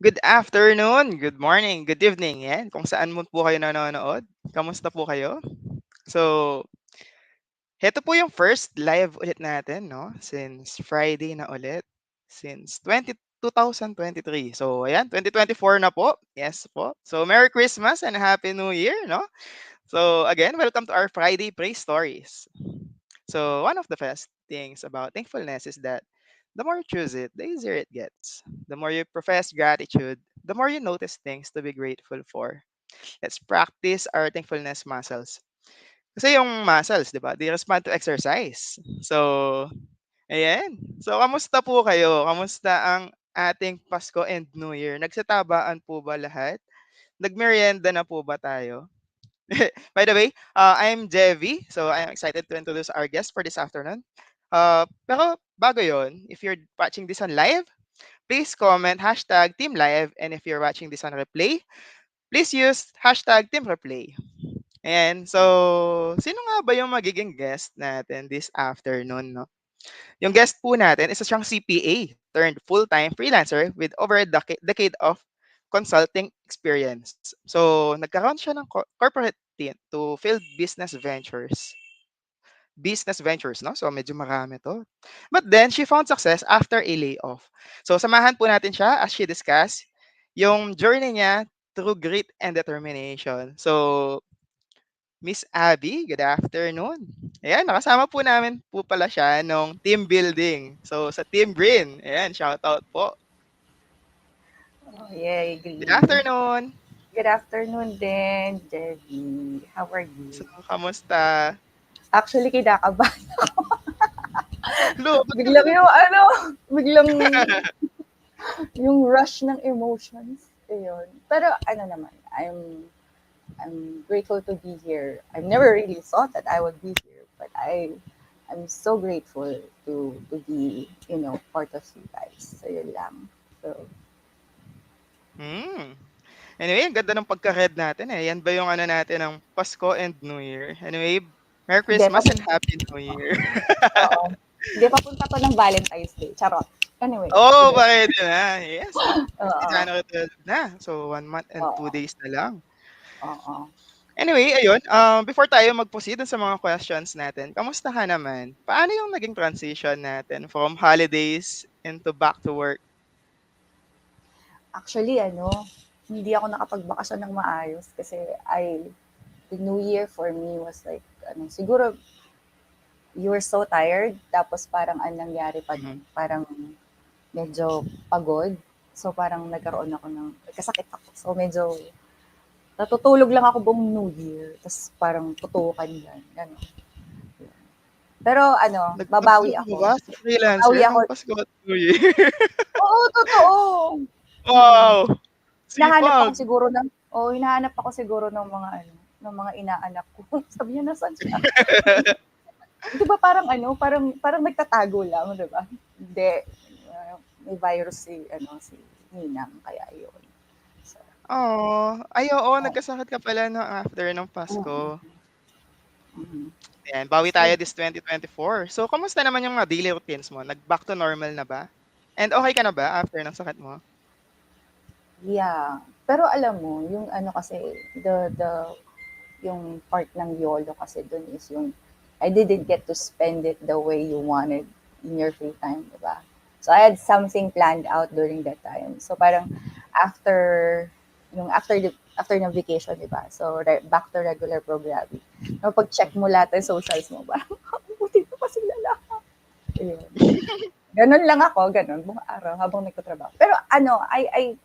Good afternoon, good morning, good evening, yan. Kung saan mo po kayo nanonood. Kamusta po kayo? So, heto po yung first live ulit natin, no? Since Friday na ulit. Since 2023. So, ayan, 2024 na po. Yes po. So, Merry Christmas and Happy New Year, no? So, again, welcome to our Friday Praise Stories. So, one of the best things about thankfulness is that the more you choose it, the easier it gets. The more you profess gratitude, the more you notice things to be grateful for. Let's practice our thankfulness muscles. Kasi yung muscles, di ba, they respond to exercise. So, ayan. So, kamusta po kayo? Kamusta ang ating Pasko and New Year? Nagsatabaan po ba lahat? Nagmerienda na po ba tayo? By the way, I'm Jevi. So I'm excited to introduce our guest for this afternoon. Pero bago yon, if you're watching this on live, please comment hashtag Team Live. And if you're watching this on replay, please use hashtag Team Replay. And so, sino nga ba yung magiging guest natin this afternoon, no? Yung guest po natin isa siyang CPA turned full-time freelancer with over a decade of consulting experience. So, nagkaroon siya ng corporate team to field business ventures, no? So, medyo marami to. But then, she found success after a layoff. So, samahan po natin siya as she discuss yung journey niya through grit and determination. So, Miss Abby, good afternoon. Ayan, nakasama po namin po pala siya nung team building. So, sa Team Green. Ayan, shout out po. Oh, yay, Good green. afternoon. Good afternoon din, Debbie. How are So, you? kamusta? Actually, kinakabahan. Hello, ba't ka Biglang yung ano, biglang ganun? yung rush ng emotions. Ayun. Pero ano naman, I'm grateful to be here. I never really thought that I would be here, but I'm so grateful to be, part of you guys. So yun lang. So, Hmm. Anyway, ang ganda ng pagka-red natin eh. Yan ba yung ano natin ng Pasko and New Year? Anyway, Merry hindi pa, Christmas and Happy New Year. oo. Hindi, papunta pa ng Valentine's Day. Charot. Anyway, Oh, sige. pwede na. Yes, kasi Oo. January 12 na. So, 1 month and 2 days na lang. Oo. Anyway, ayun, before tayo mag-proceed dun sa mga questions natin, kamusta ka naman? Paano yung naging transition natin from holidays into back to work? Actually, hindi ako nakapagbakasyon ng maayos kasi the New Year for me was like, siguro you were so tired, tapos parang anong nangyari pa nun, Mhm. parang medyo pagod. So parang nagkaroon ako ng, kasakit ako. So medyo, natutulog lang ako buong New Year, tapos parang tutukan yan, gano'n. Pero babawi Nagtrabaho ka ako. ba sa freelancer Babawi ako. ng Pasko at New Year? Oo, totoo. Mm. Wow! Hinahanap ako Sipag. siguro ng hinahanap ako siguro ng mga ng mga inaanak ko. Sabi niya, "Nasaan siya?" 'Di ba parang parang nagtatago lang, 'di ba? Hindi, may virus si ninang kaya yun. So, Oh, ay oo, oo, nagkasakit ka pala no after ng mm, Pasko. mm. Ayan, bawi tayo So, this 2024. So, kamusta naman yung mga daily routines mo? Nag-back to normal na ba? And okay ka na ba after ng sakit mo? yeah. Pero alam mo, yung kasi, yung part ng YOLO kasi dun is yung I didn't get to spend it the way you wanted in your free time, di ba? So I had something planned out during that time. So parang after after ng vacation, di ba? So back to regular programming. No, pag-check mo lahat ng socials mo, parang buti pa sila lahat. Ayun. Ganun lang ako, ganun, buong araw habang nagtatrabaho. Pero I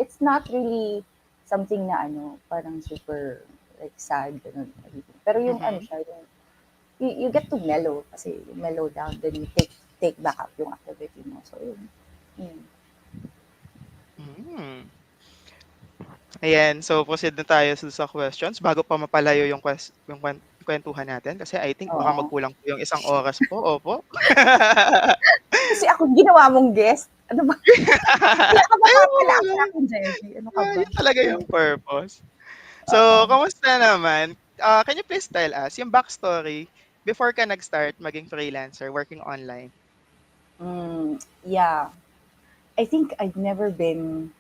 it's not really something na parang super like sad, ganun, everything. Pero yung Mhm. siya, yung, you get to mellow, kasi you mellow down, then you take back up yung activity mo. So, yun. Yun. Hmm. Ayan, so proceed na tayo sa questions bago pa mapalayo yung kwentuhan natin kasi I think baka Oo. magkulang po yung 1 oras po, opo. Kasi ako ginawa mong guest. Ano ba? Wala ka Ayun mo mapapala sa lang. akin, Jelly. Ano ka ba? Yun talaga yung purpose. So, Oo. kamusta naman? Can you please tell us yung backstory before ka nag-start maging freelancer, working online? Yeah. I think I've never been.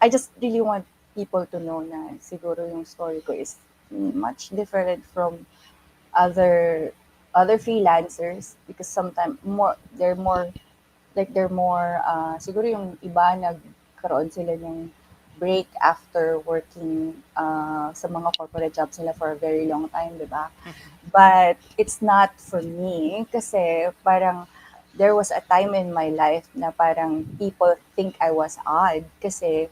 I just really want people to know na siguro yung story ko is much different from other other freelancers because sometimes they're more siguro yung iba nagkaroon sila ng break after working sa mga corporate jobs nila for a very long time, di ba? But it's not for me kasi parang there was a time in my life na parang people think I was odd kasi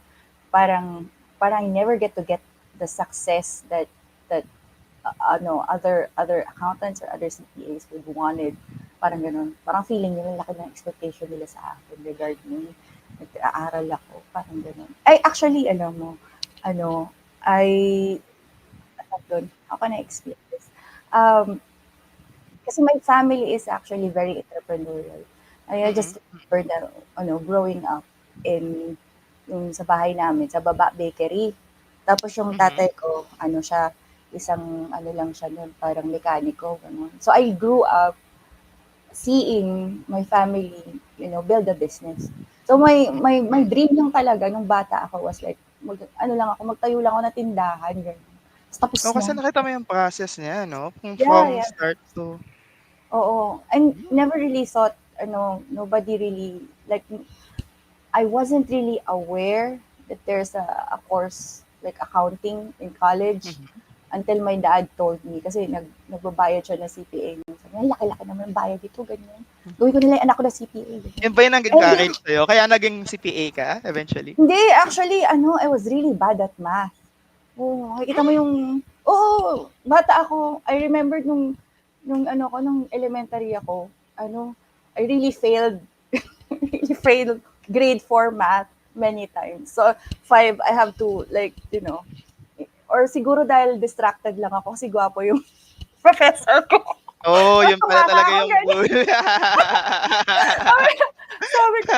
parang I never get the success that other accountants or other CPAs would wanted. Parang ganun. Parang feeling nila laki ng expectation nila sa akin regarding nag-aaral ako. Parang ganun. Ay, actually, alam mo, ano, I, doon, how can I explain this? Um, kasi my family is actually very entrepreneurial. I Mm. just remember na, growing up in yung sa bahay namin, sa baba bakery. Tapos yung Mhm. tatay ko, siya, isang lang siya nun, parang mekaniko, ganun. So I grew up seeing my family, build a business. So my Mm. dream lang talaga nung bata ako was like, lang ako, magtayo lang ako ng tindahan, ganun. Tapos Oo, kasi na. nakita mo yung process niya 'no, kung Yeah, from yeah. start to Oo. I hmm, never really thought, nobody really, like, I wasn't really aware that there's a course like accounting in college mhm. until my dad told me kasi nagbabayad siya ng CPA. Sabi niya, laki-laki naman ang bayad dito, ganyan. Gawin ko nila yung anak ko ng CPA. Ganyan. Yun ba yung And, nag-encourage sa'yo kaya naging CPA ka eventually? hindi, actually, I was really bad at math. Oo, makikita mo Hmm, yung, oo, bata ako. I remember nung elementary ako, I really failed failed grade 4 math many times. So, 5, I have to, like, or siguro dahil distracted lang ako kasi gwapo yung professor ko. oh, yun pala Tumama talaga ako yung ganyan. goal. Sabi ko,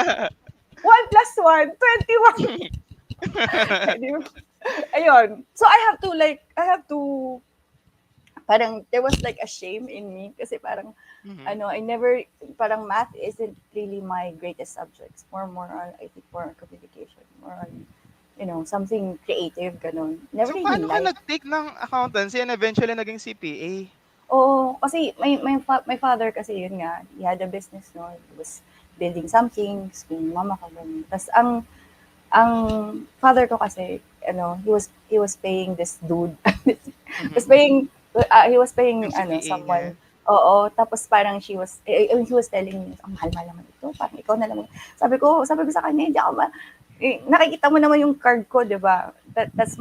1 plus 1, 21. Ayun. So, I have to, parang, there was like a shame in me kasi parang, Mhm, I never, parang math isn't really my greatest subjects. More on, I think, more on communication, more on, something creative, ganun. Never so really paano ka liked. nag-take ng accountancy and eventually naging CPA? Oo, kasi my father kasi yun nga, he had a business, no? He was building something, yung mama ko ganun. Tapos ang father ko kasi, he was paying this dude. was Mhm, paying, he was paying, yung CPA niya? someone. Oo, tapos parang he was telling me, ang mahal-mahal naman ito, parang ikaw na lang. Sabi ko sa kanya, hindi ako nakikita mo naman yung card ko, di ba? That's that's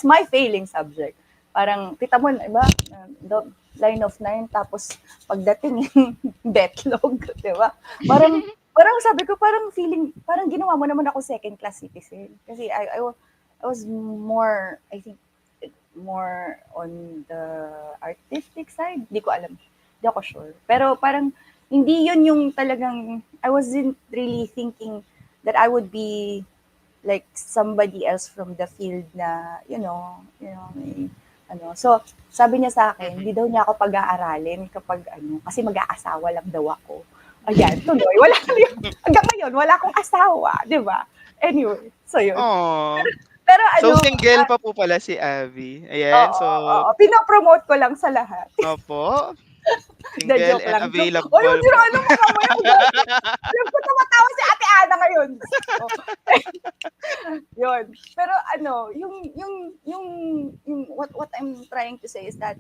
my failing subject. Parang, kita mo, iba, line of 9, tapos pagdating, betlog, di ba? Parang, parang sabi ko, parang feeling, parang ginawa mo naman ako second class citizen. Kasi I was more, I think, more on the artistic side. Hindi ko alam. Hindi ako sure. Pero parang, hindi yun yung talagang, I wasn't really thinking that I would be like somebody else from the field na, may, So, sabi niya sa akin, hindi Mhm. daw niya ako pag-aaralin kapag kasi mag-aasawa lang daw ako. Ayan, tuloy. Wala hanggang ngayon, wala akong asawa, di ba? Anyway, so yun. Aw, Pero so single pa po pala si Abby, ayan. oo, So, oo. Pinopromote ko lang sa lahat. opo, The single joke and lang. Joke. Oy, available huwag niyo po. na ano mo mamaya. Gago. Alam ko tumatawa si Ate Ana ngayon. So, yun. Pero what I'm trying to say is that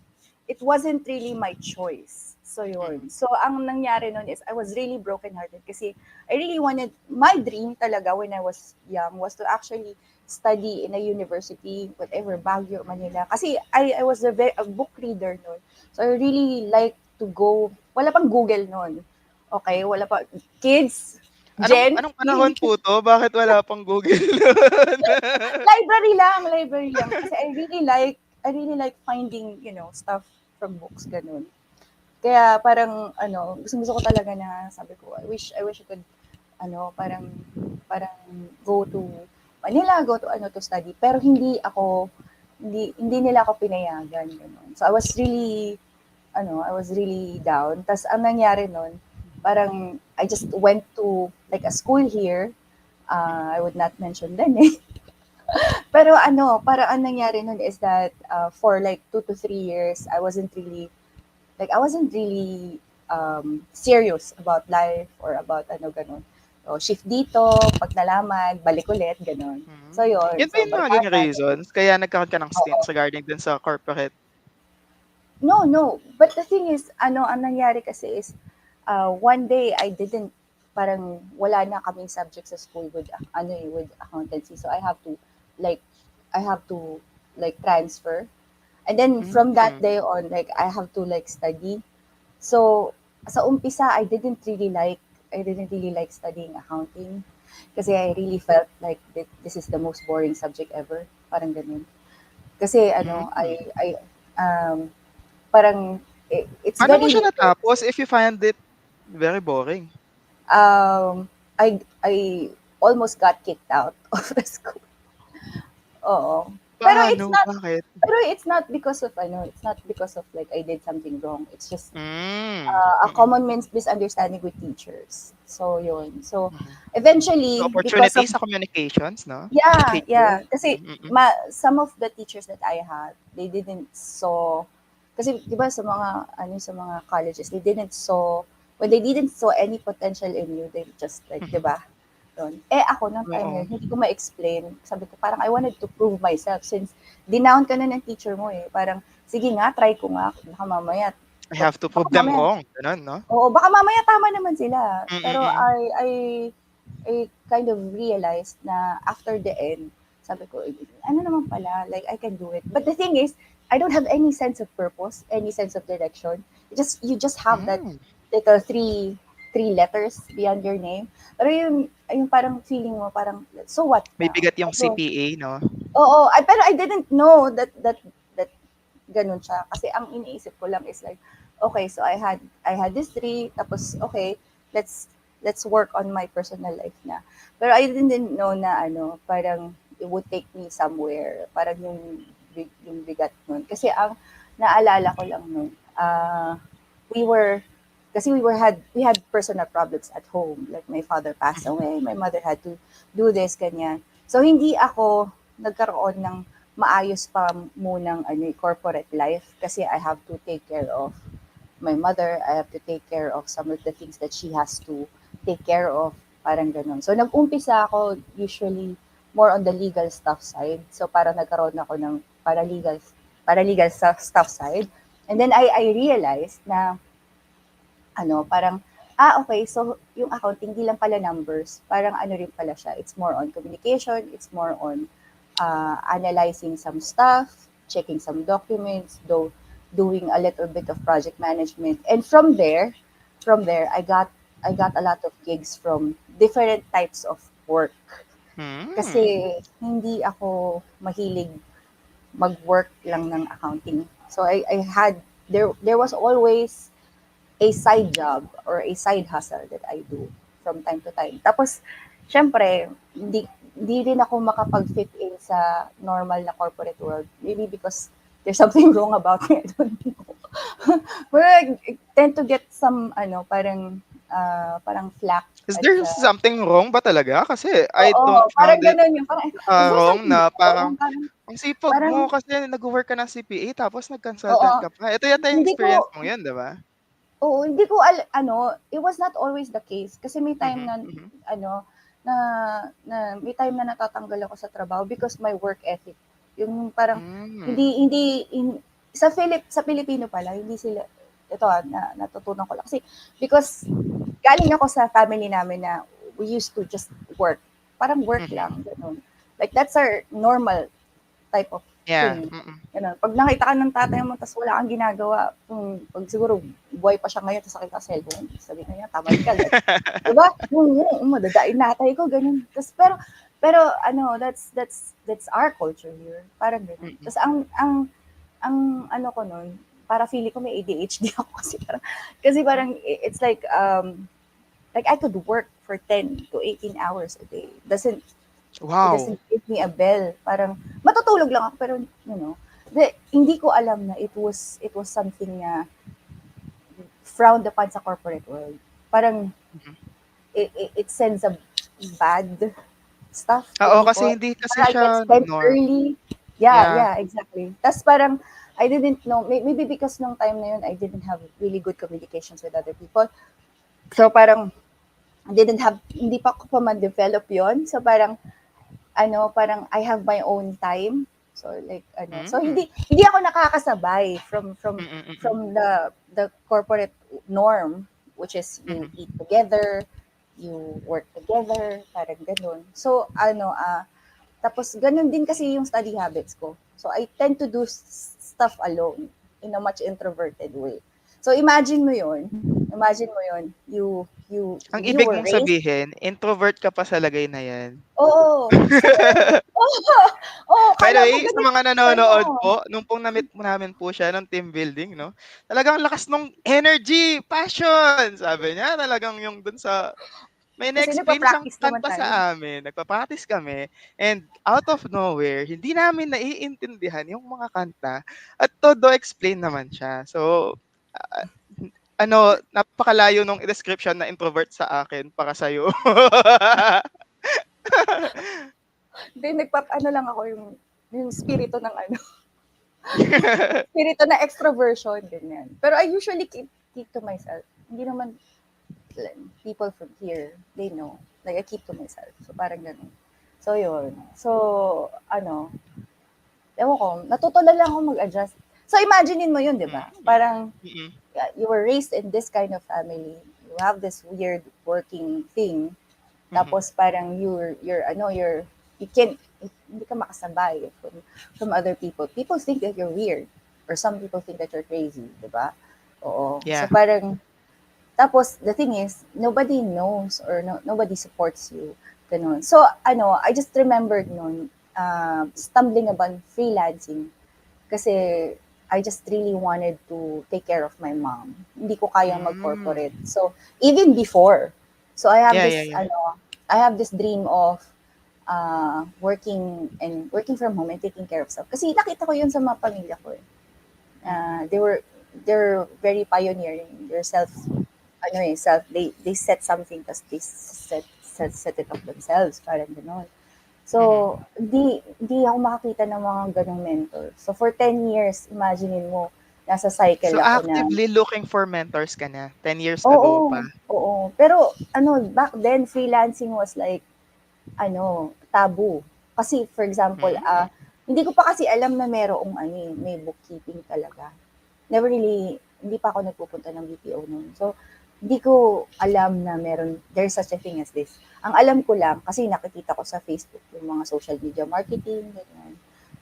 it wasn't really my choice. So yun. Mhm, So ang nangyari nun is I was really brokenhearted kasi I really wanted, my dream talaga when I was young was to actually study in a university, whatever, Baguio, Manila. Kasi I was a book reader nun. So I really like to go, wala pang Google nun. Okay, mhm. wala pa. Kids, Anong Gen, anong panahon po 'to? Bakit wala pang Google nun? library lang. Kasi I really like finding, stuff from books, ganun. Kaya parang, gusto ko talaga na, sabi ko, I wish I could, parang, go to Manila, go to, to study. Pero hindi nila ako pinayagan, ganun. So, I was really down. Tapos, ang nangyari nun, parang, I just went to, like, a school here, I would not mention them eh. Pero ano, para ang nangyari nun is that for like 2 to 3 years, I wasn't really serious about life or about ano ganun. So, shift dito, pag nalaman, balik ulit, ganun. So, yun. Yun ba So, yung naging barkada, reasons kaya nagkaroon ka ng oo. stints regarding dun sa corporate? No, no. But the thing is, ano, ang nangyari kasi is, one day I didn't, parang wala na kaming subject sa school with, ano eh, with accountancy. So like, I have to, like, transfer. And then from that Hmm. day on, like, I have to, like, study. So, sa umpisa, I didn't really like studying accounting. Kasi I really felt like this is the most boring subject ever. Parang ganun. Kasi, ano, Hmm. um, parang it's Paano mo very siya rigorous. natapos if you find it very boring? I almost got kicked out of the school. Oo. Pero Paano? Bakit? it's not because of ano, it's not because of like I did something wrong. It's just a Mm. common misunderstanding with teachers. So yun. So Mhm. So, eventually because opportunity of sa communications, 'no, with yeah, teachers? yeah. Kasi some of the teachers that I had, they didn't saw, kasi 'di ba sa mga ano sa mga colleges, they didn't saw when they didn't saw any potential in you, they just like, 'di Mhm. ba? Yun. Eh ako nung time na Oo. yun, hindi ko ma-explain. Sabi ko parang I wanted to prove myself since dinown ka na ng teacher mo eh. Parang sige nga, try ko nga. I have to Baka prove them mamaya wrong, gano'n, 'no? Oo, baka mamaya tama naman sila. Pero Mm. I kind of realized na after the end, sabi ko, ano naman pala, like I can do it. But the thing is, I don't have any sense of purpose, any sense of direction. You just have that Hmm. little three letters beyond your name. Pero yung parang feeling mo, parang, so what May now? bigat yung Ayun. CPA, 'no? Oo, pero I didn't know that ganun siya. Kasi ang iniisip ko lang is like, okay, so I had this three, tapos okay, let's work on my personal life na. Pero I didn't know na ano, parang it would take me somewhere. Parang yung bigat nun. Kasi ang naalala ko lang nun, we were kasi we had personal problems at home. Like my father passed Mhm. away, my mother had to do this, ganyan. So hindi ako nagkaroon ng maayos pa munang ano, corporate life kasi I have to take care of my mother, I have to take care of some of the things that she has to take care of, parang ganun. So nag-umpisa ako usually more on the legal stuff side. So parang nagkaroon ako ng paralegal stuff side. And then I realized na ano, parang, okay, so yung accounting, hindi lang pala numbers, parang ano rin pala siya, it's more on communication, it's more on analyzing some stuff, checking some documents, doing a little bit of project management. And from there, I got a lot of gigs from different types of work. Kasi Hmm. hindi ako mahilig mag-work lang ng accounting. So I had there was always a side job or a side hustle that I do from time to time. Tapos, syempre, hindi rin ako makapag-fit in sa normal na corporate world. Maybe because there's something wrong about me. I don't know. But I tend to get some, ano, parang flack Is at there sa, something wrong ba talaga? Kasi I oo, don't parang found it, ganun yung, parang, is there wrong something na wrong? parang Parang, ang sipag parang, mo kasi nagwo-work ka ng CPA tapos oo, nag-consultant ka pa. Ito yata yung hindi ko, experience mo yun, 'di ba? Oo, hindi ko ano, it was not always the case kasi may time Mhm. na Mhm. ano, na may time na natatanggal ako sa trabaho because my work ethic. Yung parang Hmm. hindi sa Pilipino pala hindi sila ito na natutunan ko lang kasi because galing ako sa family namin na we used to just work. Parang work lang, Mhm. gano'n. Like that's our normal type of Yeah. thing. Gano'n. Pag nakita ka ng tatay mo tapos wala kang ginagawa, pag siguro buhay pa siya ngayon tapos nakita sa cellphone, sabi niya, tamad ka. Like, di ba? Madadaing natay ko, ganun. Tapos, pero ano, that's our culture here. Parang ganun. Mm. Tapos ang ano ko nun, para feeling ko may ADHD ako kasi parang it's like I could work for 10 to 18 hours a day. It Wow. doesn't give me a bell. Parang matutulog lang ako pero hindi ko alam na it was something na frowned upon sa corporate world. Parang Mhm. it sends a bad. stuff, what Oo, do you kasi call it? hindi kasi Parang I get siya spent norm. early. Yeah, Yeah. yeah, exactly. Tas parang I didn't know, maybe because nung time na yun, I didn't have really good communications with other people. So parang didn't have, hindi pa ko pa ma-develop yon. So parang, parang I have my own time. So like, so Mm. hindi ako nakakasabay Mm. from the corporate norm, which is you Mhm. eat together, you work together, parang ganun. So, tapos ganun din kasi yung study habits ko. So, I tend to do stuff alone in a much introverted way. So, imagine mo yun, Ang you ibig were mong raised, sabihin, introvert ka pa sa lagay na 'yan? oo, so, By the kala mo way, sa ganun, mga ano, nanonood po, nung pong na-meet mo namin po siya ng team building 'no, talagang ang lakas nung energy, passion, sabi niya talagang yung dun sa may kasi na-explain siyang nagpa-practice naman kanta tayo. sa amin, nagpa-practice kami and out of nowhere, hindi namin naiintindihan yung mga kanta at todo explain naman siya. So, ah, napakalayo nung description na introvert sa akin para sa'yo. Then, ano lang ako, yung spirito ng spirito na extroversion, ganyan. Pero I usually keep to myself. Hindi naman, people from here, they know. Like, I keep to myself. So, parang ganun. So, yun. So, ewan ko, natuto na lang ako mag-adjust. So, imaginein mo yun, di ba? Mm, Parang, mm, you were raised in this kind of family. You have this weird working thing. mhm. Tapos, parang you can, hindi ka makasabay from other people. People think that you're weird. Or some people think that you're crazy, di ba? Oo. So, Yeah. parang, tapos, the thing is, nobody knows or nobody supports you. Ganun. So, I just remembered noon, stumbling upon freelancing kasi I just really wanted to take care of my mom. Hindi ko kayang mag-corporate. Hmm. So, even before, so Yeah, yeah, yeah. I have this dream of working from home and taking care of stuff. Kasi nakita ko yun sa mga pamilya ko eh. Mm, They're very pioneering. They're they set something tapos they set it up themselves, parang gano'n. So, mhm. di ako makakita ng mga ganong mentor. So, for 10 years, imaginein mo, nasa cycle So, ako na, actively looking for mentors ka na 10 years ago oo, pa? oo. Pero, back then, freelancing was like, taboo. Kasi, for example, Hmm. hindi ko pa kasi alam na may bookkeeping talaga. Hindi pa ako nagpupunta ng BPO noon. So, hindi ko alam na there's such a thing as this. Ang alam ko lang, kasi nakikita ko sa Facebook yung mga social media marketing, ganyan,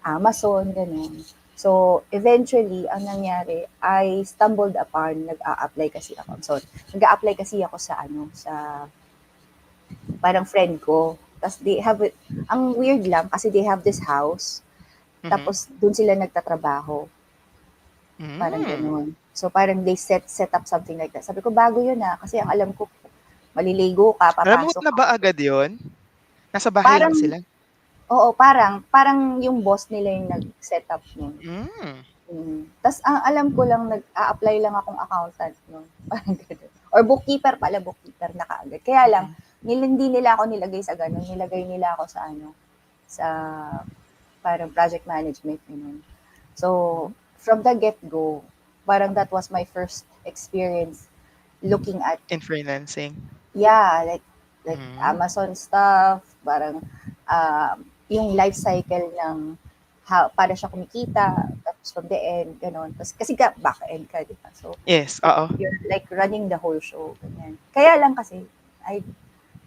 Amazon, ganyan. So, eventually, ang nangyari, I stumbled upon, nag-a-apply kasi ako. So, nag-a-apply kasi ako sa parang friend ko. Tapos ang weird lang, kasi they have this house, Mhm. tapos dun sila nagtatrabaho. Parang Hmm. gano'n. So, parang they set up something like that. Sabi ko, bago yun kasi ang alam ko, maliligo ka, Remote papasok na ka. ba agad 'yun? Nasa bahay lang Parang, sila? oo, parang yung boss nila yung nag-set up nun. Hmm. Tas ang alam ko lang, nag-a-apply lang akong accountant nun. Parang gano'n. Or bookkeeper na kaagad. Kaya lang, Mhm. hindi nila ako nilagay sa gano'n. Nilagay nila ako sa parang project management, ganun. So, from the get-go, parang that was my first experience looking at, In freelancing? yeah, like Hmm. Amazon stuff, parang yung life cycle ng para siya kumikita, tapos from the end, gano'n. Tapos, kasi back end ka, di ba? So, Yes, oo. you're like running the whole show, ganyan. Kaya lang kasi, I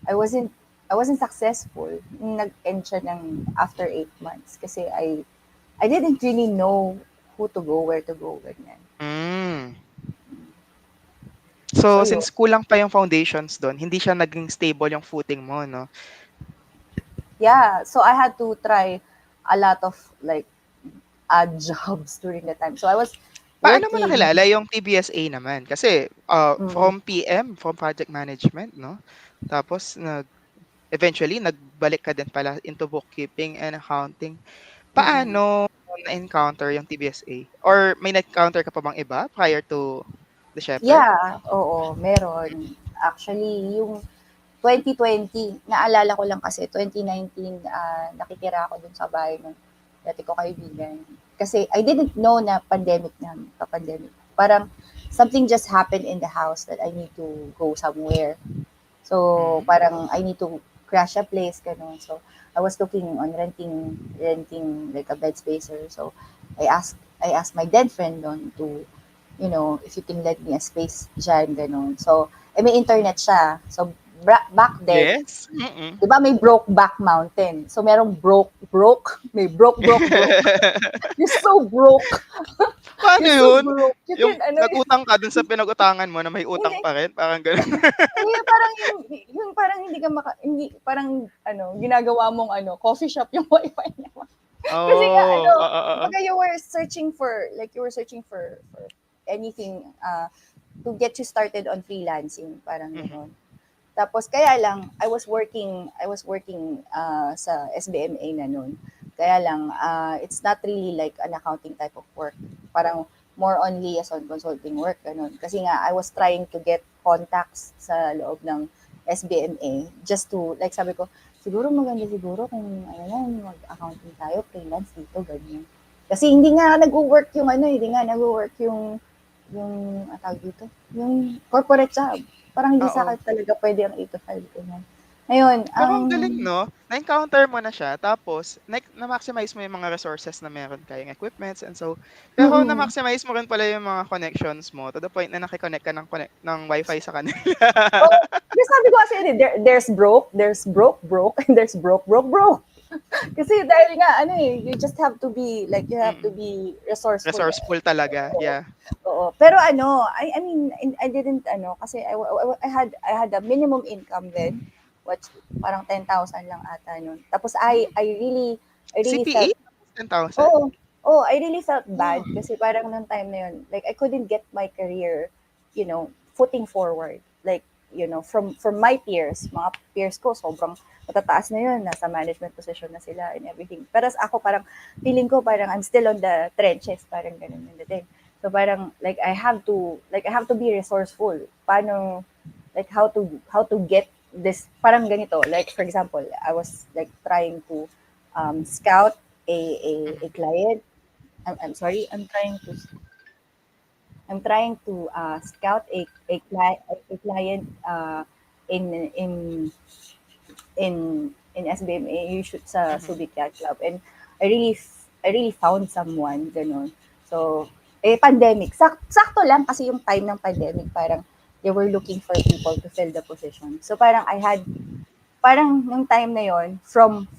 I wasn't I wasn't successful. Nag-end siya after 8 months kasi I didn't really know who to go, where to go, ganyan. Hmm. So, So, yun. since kulang pa yung foundations dun, hindi siya naging stable yung footing mo 'no? Yeah, so I had to try a lot of like odd jobs during the time. So I was Paano mo working. nakilala yung TBSA naman? Kasi, Mm, from PM, from project management 'no? Tapos eventually nagbalik ka din pala into bookkeeping and accounting. mm. Paano mo na-encounter yung TBSA? Or may na-encounter ka pa bang iba prior to the Shepherd? Yeah, oo, meron. Actually, 2020, naalala ko lang kasi 2019, nakitira ako dun sa bahay ng dati ko kaibigan. Kasi I didn't know na pandemic na, pa-pandemic. Parang something just happened in the house that I need to go somewhere. So, Mm. parang I need to crash a place, gano'n. So, I was looking on renting like a bed spacer. So, I asked my then friend doon to, if you can let me a space dyan, gano'n. So, may internet siya. So, back then, Yes. Mm. di ba may broke back mountain? So, merong may broke. You're so broke. Paano You're so yun? broke. You Yung can, ano, nag-utang ka dun sa pinag-utangan mo na may utang hindi, pa rin, parang gano'n? hindi, parang yung parang hindi ka hindi, parang, ginagawa mong, coffee shop yung wifi niya. Kasi nga, Oh, oo, oo. kumbaga you were searching for anything, to get you started on freelancing, parang Mhm. gano'n. Tapos kaya lang, I was working sa SBMA na noon. Kaya lang, it's not really like an accounting type of work. Parang more on liaison consulting work, ganun. Kasi nga, I was trying to get contacts sa loob ng SBMA just to, like sabi ko, siguro maganda siguro kung ano yan, mag-accounting tayo, freelance dito, ganyan. Kasi hindi nga nag-work yung, tawag dito, yung corporate job. Parang hindi sa Oo. akin talaga pwede ang 8 to 5, ganyan. Ngayon, Pero ang galing 'no, na-encounter mo na siya tapos na-maximize mo yung mga resources na meron ka, yung equipments and so pero mm, na-maximize mo rin pala yung mga connections mo to the point na naki-connect ka ng Wi-Fi sa kanila. oh, kasi sabi ko kasi, there's broke, and there's broke. Kasi dahil nga, you just have to be, like, you have to Mm. be resourceful. Resourceful talaga, Oo. yeah. Oo. Pero I mean, I didn't, kasi I had a minimum income then, which parang 10,000 lang ata nun. Tapos Hmm, I really CPA? felt, 10,000? oh, I really felt Wow. bad kasi parang nung time na yun, like, I couldn't get my career, footing forward. Like, from my peers, mga peers ko, sobrang matataas na yun, nasa management position na sila and everything. Pero ako parang, feeling ko parang I'm still on the trenches, parang ganun yung dating. So parang, like I have to be resourceful. Paano, like, how to get this, parang ganito. Like, for example, I was like trying to scout a Mhm, client. I'm sorry, I'm trying to scout a client, in SBMA, you shoot sa mhm, Subic Yacht Club. And I really found someone, gano'n. So, pandemic. Sakto lang kasi yung time ng pandemic, parang they were looking for people to fill the position. So, parang nung time na yon, from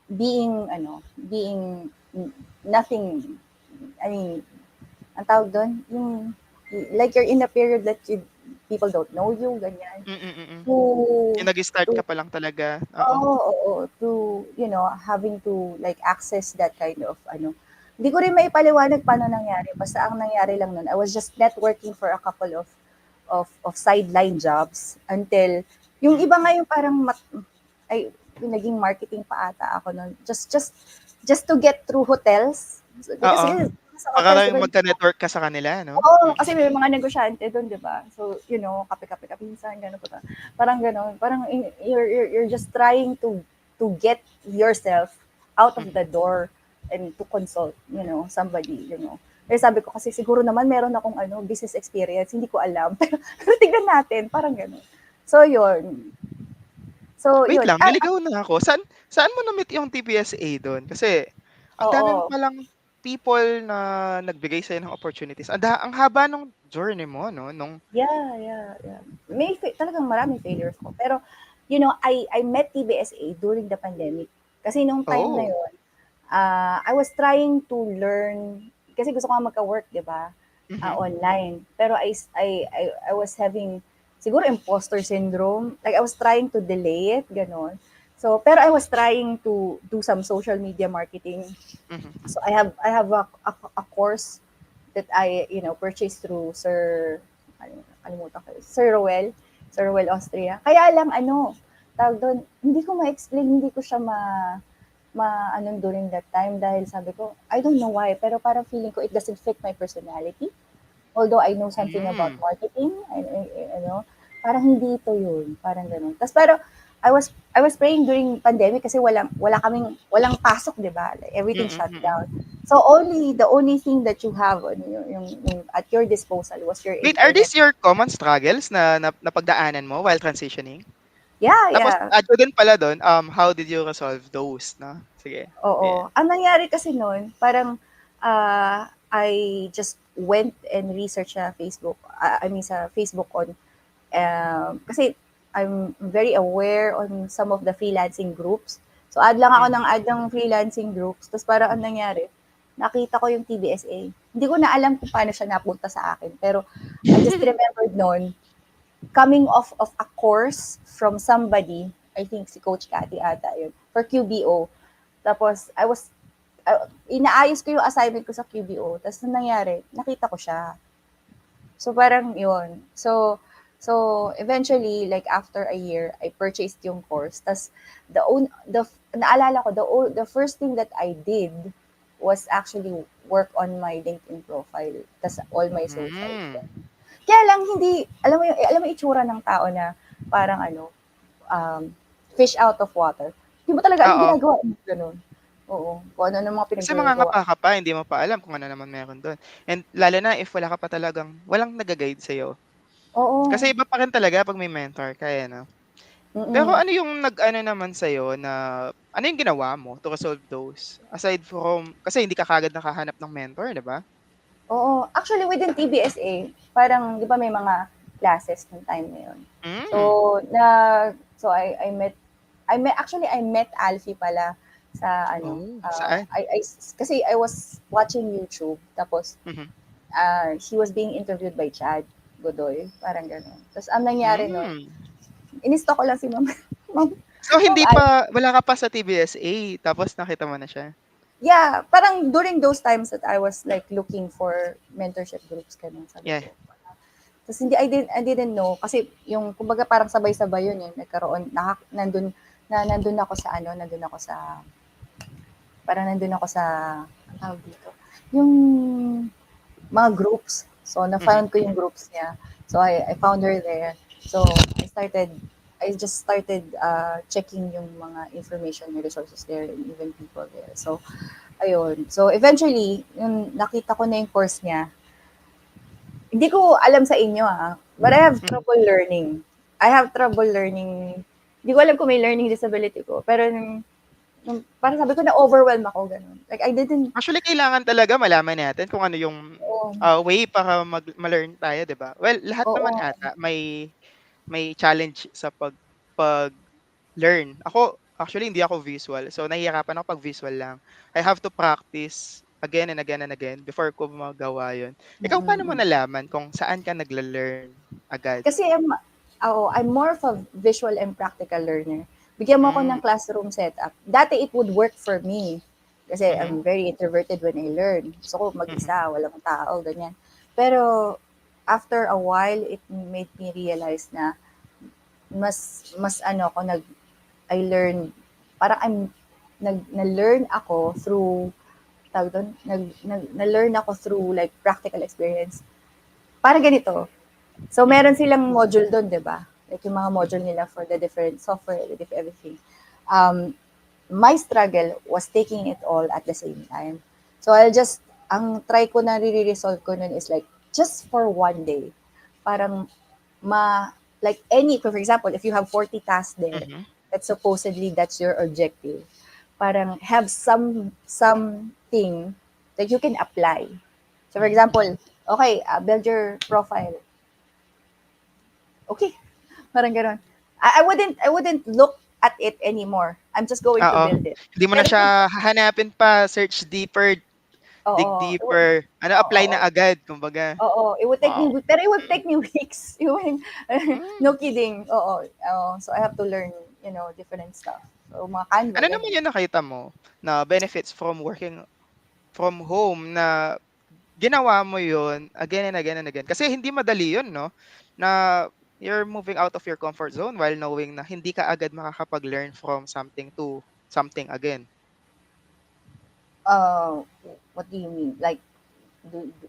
being nothing, I mean, ang tawag doon, yung, like, you're in a period that people don't know you, ganyan, mm, mm. to Yung nag-start to ka pa lang talaga, oo. oo, to, having to, like, access that kind of, hindi ko rin maipaliwanag paano nangyari. Basta ang nangyari lang nun, I was just networking for a couple of sideline jobs until yung iba Hmm, nga yung parang ay, yung naging marketing pa ata ako nun. Just to get through hotels. oo. Kasi sa Para hotels, di lang ba, magka-network ka sa kanila 'no? oo, Mm, kasi may mga negosyante do'n, 'di ba? So, kape-kape ka minsan, gano'n pa. Parang gano'n, parang you're just trying to get yourself out of mhm. the door and to consult, somebody. Kaya sabi ko kasi siguro naman meron akong business experience, hindi ko alam. Pero tignan natin, parang gano'n. So, 'yun. So, Wait 'yun. lang, naligaw na ako. Saan mo na-meet yung TBSA dun? Kasi ang dami mo Oo. palang people na nagbigay sa'yo ng opportunities. Ang haba nung journey mo 'no, nung Yeah. Talagang maraming failures ko. Pero, I met TBSA during the pandemic. Kasi nung time na oh, 'yun, I was trying to learn, kasi gusto ko nga magka-work, 'di ba? mhm, Online. Pero I was having siguro imposter syndrome. Like, I was trying to delay it, gano'n. So, pero I was trying to do some social media marketing. mhm, So, I have a course that I, purchased through kalimutan ko, Sir Ruel Austria. Kaya lang, tawag doon, hindi ko ma-explain, hindi ko siya during that time, dahil sabi ko, I don't know why, pero parang feeling ko it doesn't fit my personality. Although I know something about hmm, marketing, I know. parang hindi ito yun, parang gano'n. Tapos pero I was praying during pandemic kasi walang pasok, 'di ba? Like, everything Mm, shut down. mm. So the only thing that you have on yung at your disposal was your Wait, are internet. these your common struggles na napagdaanan mo while transitioning? Yeah, Tapos yeah. add ko din pala dun, how did you resolve those 'no? Sige, Oo. ayan. Ang nangyari kasi no'n, parang, I just went and researched sa Facebook, I mean sa Facebook on, kasi I'm very aware on some of the freelancing groups. So, add lang ako ng Mhm. add ng freelancing groups. Tapos parang ang nangyari, nakita ko yung TBSA. Hindi ko na alam kung paano siya napunta sa akin. Pero I just remembered no'n, coming off of a course from somebody, I think si Coach Cathy ata yun, for QBO. Tapos, inaayos ko yung assignment ko sa QBO. Tapos, nang nangyari, nakita ko siya. So, parang yun. So, eventually, like after a year, I purchased yung course. Tapos, naalala ko, the first thing that I did was actually work on my LinkedIn profile. Tapos, all my socials. Hmm. Kaya lang, hindi, alam mo yung itsura ng tao na parang um, fish out of water. Hindi mo talaga alam Oo. ginagawa mo, ganun. Oo, kung ano ng mga Kasi pinagagawa. mangangapa ka pa, hindi mo pa alam kung ano naman meron dun. And lalo na if wala ka pa talagang walang nagga-guide sa'yo. Oo, Kasi iba pa rin talaga 'pag may mentor ka, eh, 'no? Pero mm. ano yung nag-ano naman sa'yo na ano yung ginawa mo to resolve those? Aside from kasi hindi ka kaagad nakahanap ng mentor, 'di ba? Oo, actually within TBSA, parang 'di ba may mga classes nung time na yun. So, Hmm. na so I met Alfie pala sa Oh, saan? kasi I was watching YouTube tapos Mhm. he was being interviewed by Chad Godoy, parang gano'n. Tapos ang nangyari nun, Hmm. inistalk ko lang si Ma'am Ma'am So Ma'am hindi Al. pa wala ka pa sa TBSA tapos nakita mo na siya? Yeah, parang during those times that I was like looking for mentorship groups, gano'n, sabi Yeah. ko. Tapos I didn't know kasi yung kumbaga parang sabay-sabay yun, eh, nagkaroon nandun ako sa nandun ako sa parang nandun ako sa anong tawag dito, yung mga groups. So Mhm. na-found ko yung groups niya. So I found her there. So I just started checking yung mga information and resources there and even people there. So ayun. So eventually, yung nakita ko na yung course niya, hindi ko alam sa inyo, but I have Mhm. trouble learning. I have trouble learning. Hindi ko alam kung may learning disability ko. Pero parang sabi ko na-overwhelm ako, ganun. Like, I didn't, Actually kailangan talaga malaman natin kung ano yung, oo, way para ma-learn tayo, 'di ba? Well, lahat naman oo, ata may challenge sa pag-learn. Ako, actually hindi ako visual. So nahihirapan ako 'pag visual lang. I have to practice again and again and again before ko magawa 'yun. Ikaw paano mo mm. nalaman kung saan ka nagle-learn agad? Kasi I'm more of a visual and practical learner. Bigyan mo ako Hmm. ng classroom setup. Dati it would work for me. Kasi Mhm. I'm very introverted when I learn. Gusto ko Mhm. mag-isa, walang tao, ganyan. Pero after a while, it made me realize na mas ako I learned, parang na-learn ako through, tawag doon, na-learn ako through like practical experience. Parang ganito. So, Mhm. meron silang module doon, di ba? Like yung mga module Mhm. nila for the different software, the different everything. Um, my struggle was taking it all at the same time. So, ang try ko na re-resolve ko nun is like, just for one day, parang ma, like for example, if you have 40 tasks there, Mhm. that supposedly that's your objective, parang have something that you can apply. So, for Mhm. example, okay, build your profile. Okay, parang gano'n. I wouldn't look at it anymore. I'm just going to Oo. build it. Hindi mo na Pero kung siya hahanapin pa, search deeper, dig oo, deeper, ano, apply oo, na agad kumbaga. oo, Wow. it would Mm. take me weeks. Hmm. No kidding, oo, oo. So I have to learn, different stuff. So mga Canva, Ano naman gano'n. yung nakita mo na benefits from working from home na ginawa mo yun again and again and again? Kasi hindi madali yun 'no, na you're moving out of your comfort zone while knowing na hindi ka agad makakapag-learn from something to something again. Uh, what do you mean? Like,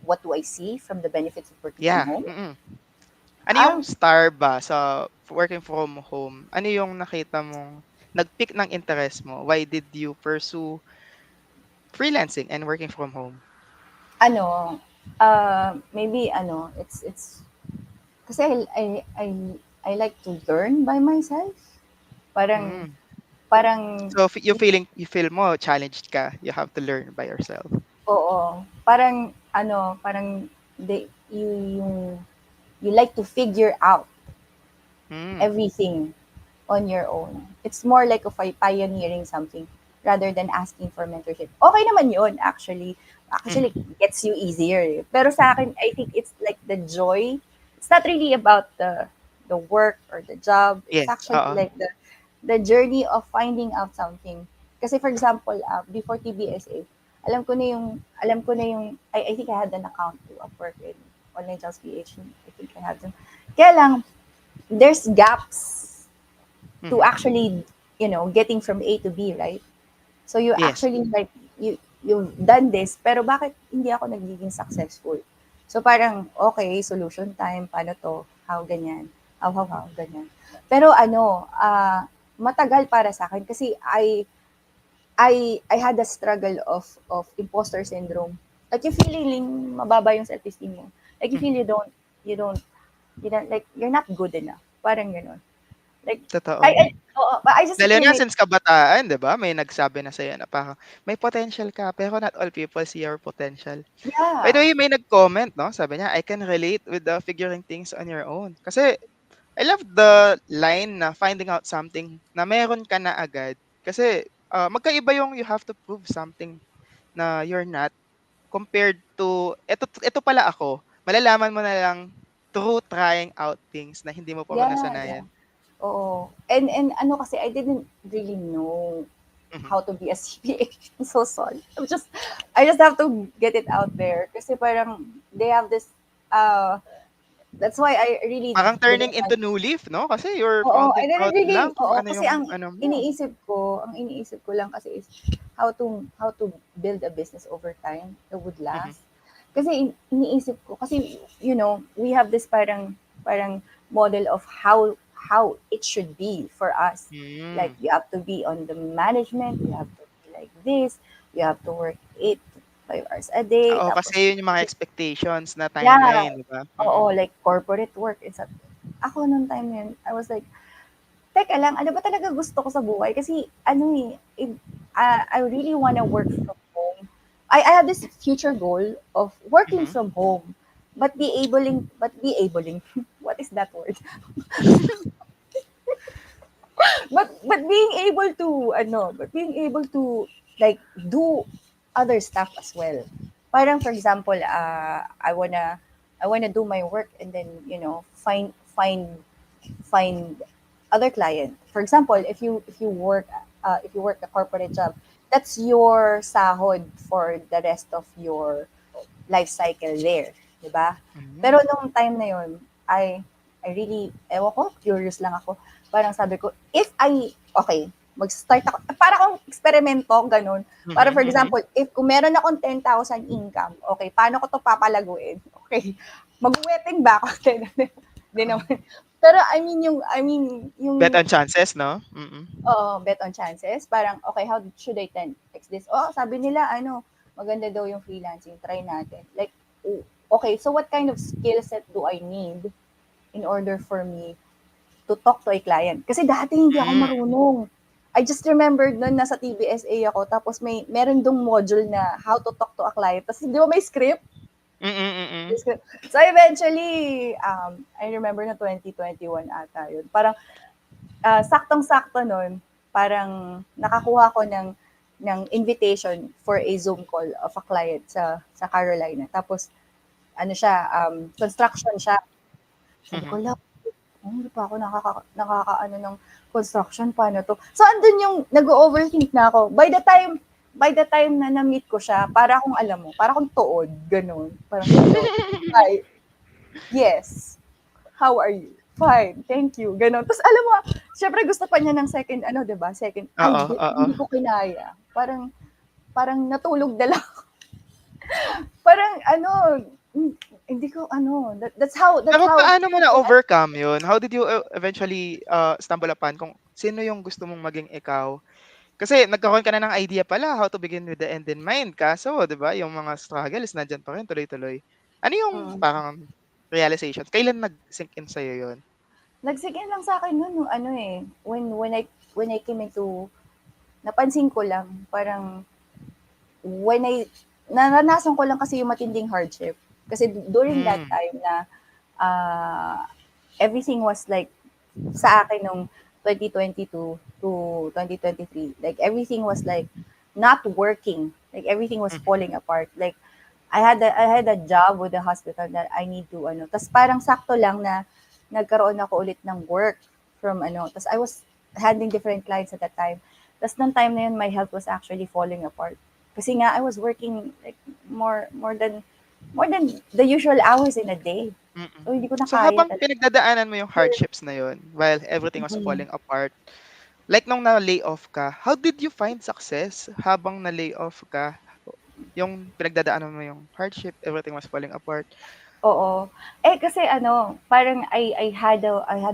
what do I see from the benefits of working from Yeah, home? mm. Ano yung Um, star ba sa working from home? Ano yung nakita mong nag-pick ng interest mo? Why did you pursue freelancing and working from home? ano, maybe ano, it's kasi I like to learn by myself. Parang Hmm. parang So you feel mo challenged ka, you have to learn by yourself. oo, parang ano, parang yung you like to figure out Hmm. everything on your own. It's more like of a pioneering something rather than asking for mentorship. Okay naman yun, actually. Actually, Mhm. gets you easier. Eh. Pero sa akin, I think it's like the joy. It's not really about the work or the job. It's Yes, actually oo. like the journey of finding out something. Kasi for example, before TBSA, alam ko na yung, I think I had an account to Upwork in online jobs PH. I think I had them. Kaya lang, there's gaps to Mhm. actually, getting from A to B, right? So you Yes. actually like you've done this, pero bakit hindi ako nagiging successful? So parang okay, solution time, paano to? How ganyan? How ganyan. Pero ano, matagal para sa akin kasi I had a struggle of imposter syndrome. Like you feeling mababa yung self-esteem mo. Like you feel Mhm. you don't like you're not good enough. Parang gano'n. Like I Totoo. oo, but I just Lalo na accumulate since kabataan, 'di ba? May nagsabi na sa'yo na parang, "May potential ka, pero not all people see your potential." By the yeah. way, may nag-comment 'no, sabi niya, "I can relate with the figuring things on your own." Kasi I love the line na finding out something na meron ka na agad. Kasi, magkaiba yung you have to prove something na you're not compared to, "Eto pala ako." Malalaman mo na lang through trying out things na hindi mo pa Yeah. nasanayan. Oo. And ano kasi I didn't really know Mhm, how to be a CPA. I'm so sorry. I just have to get it out there kasi parang they have this that's why I really parang didn't turning into new leaf 'no, kasi you're oo, I finding didn't out really lang kung oo, ano kasi yung ano mo. ang iniisip ko lang kasi is how to build a business over time that would Mhm. last. Kasi iniisip ko kasi we have this parang model of how it should be for us. Like Hmm. you have to be on the management, you have to be like this, you have to work 8 to 5 hours a day, Oo, kasi tapos yun yung mga expectations na yeah, timeline, 'di ba? oo, Mm. like corporate work. Ako nung time yun, I was like, teka lang, ano ba talaga gusto ko sa buhay? Kasi ano I really wanna work from home. I have this future goal of working Mhm. from home, but be abling. What is that word? But being able to like do other stuff as well. Parang for example, I wanna do my work and then find other client. For example, if you work a corporate job, that's your sahod for the rest of your life cycle there, 'di ba? Hmm. Pero nung time na yun, I really ewan ko, curious lang ako. Parang sabi ko, if I okay, mag-start ako para akong eksperimento gano'n. Para for Mhm, mhm. example, if kung meron akong 10,000 income, okay, paano ko 'to papalaguin? Okay, magwe-wedding ba ako? 'Di naman. Pero Bet yung on chances 'no? Mm. oo, bet on chances. Parang, okay, how should I 10x this? Oh, sabi nila, maganda daw yung freelancing. Try natin. Like, okay, so what kind of skill set do I need in order for me to talk to a client? Kasi dati hindi ako Hmm. marunong. I just remembered nun nasa TBSA ako, tapos meron dong module na how to talk to a client. Tapos di ba may script? Mm, May mm. script. So eventually, I remember na 2021 ata yun. Parang saktong-sakto nun, parang nakakuha ko ng invitation for a Zoom call of a client sa Carolina. Tapos, ano siya, construction siya. Sabi ko, Mhm. la, hindi pa ako nakakaano ng construction, paano to? So, andun yung nag-overthink na ako. By the time na na-meet ko siya, para akong alam mo, para akong tuod, ganun. Parang, hello, hi, yes, how are you? Fine, thank you. Ganon. Tapos alam mo, syempre gusto pa niya ng second, 'di ba? Second, ay, Oo, oo. hindi ko kinaya. Parang natulog na lang. Parang Hindi ko ano, that's Pero how paano mo I na-overcome yun? How did you eventually, stumble upon kung sino yung gusto mong maging ikaw? Kasi nagkaroon ka na ng idea pala how to begin with the end in mind, kaso 'di ba yung mga struggles nandiyan pa rin tuloy-tuloy. Ano yung mm, parang realization, kailan nag-sink in sa'yo yun? nag-sink lang sa'kin nun nung ano, eh, when I came into napansin ko lang parang when I naranasan ko lang kasi yung matinding hardship. Kasi during that Hmm, time na, uh, everything was like sa akin nung 2022 to 2023, like everything was like not working. Like everything was mhm, falling apart. Like I had a job with the hospital that I need to ano. Tas parang sakto lang na nagkaroon ako ulit ng work from ano. Tas I was handling different clients at that time. Tas nung time na yun, my health was actually falling apart. Kasi nga I was working like more than the usual hours in a day. mm. So hindi ko na So kaya habang talaga. pinagdadaanan mo yung hardships na yun, while everything was Mm. falling apart, like nung na-lay off ka, how did you find success habang na-lay off ka? Yung pinagdadaanan mo yung hardship, everything was falling apart. Oo. Eh, kasi ano, parang I had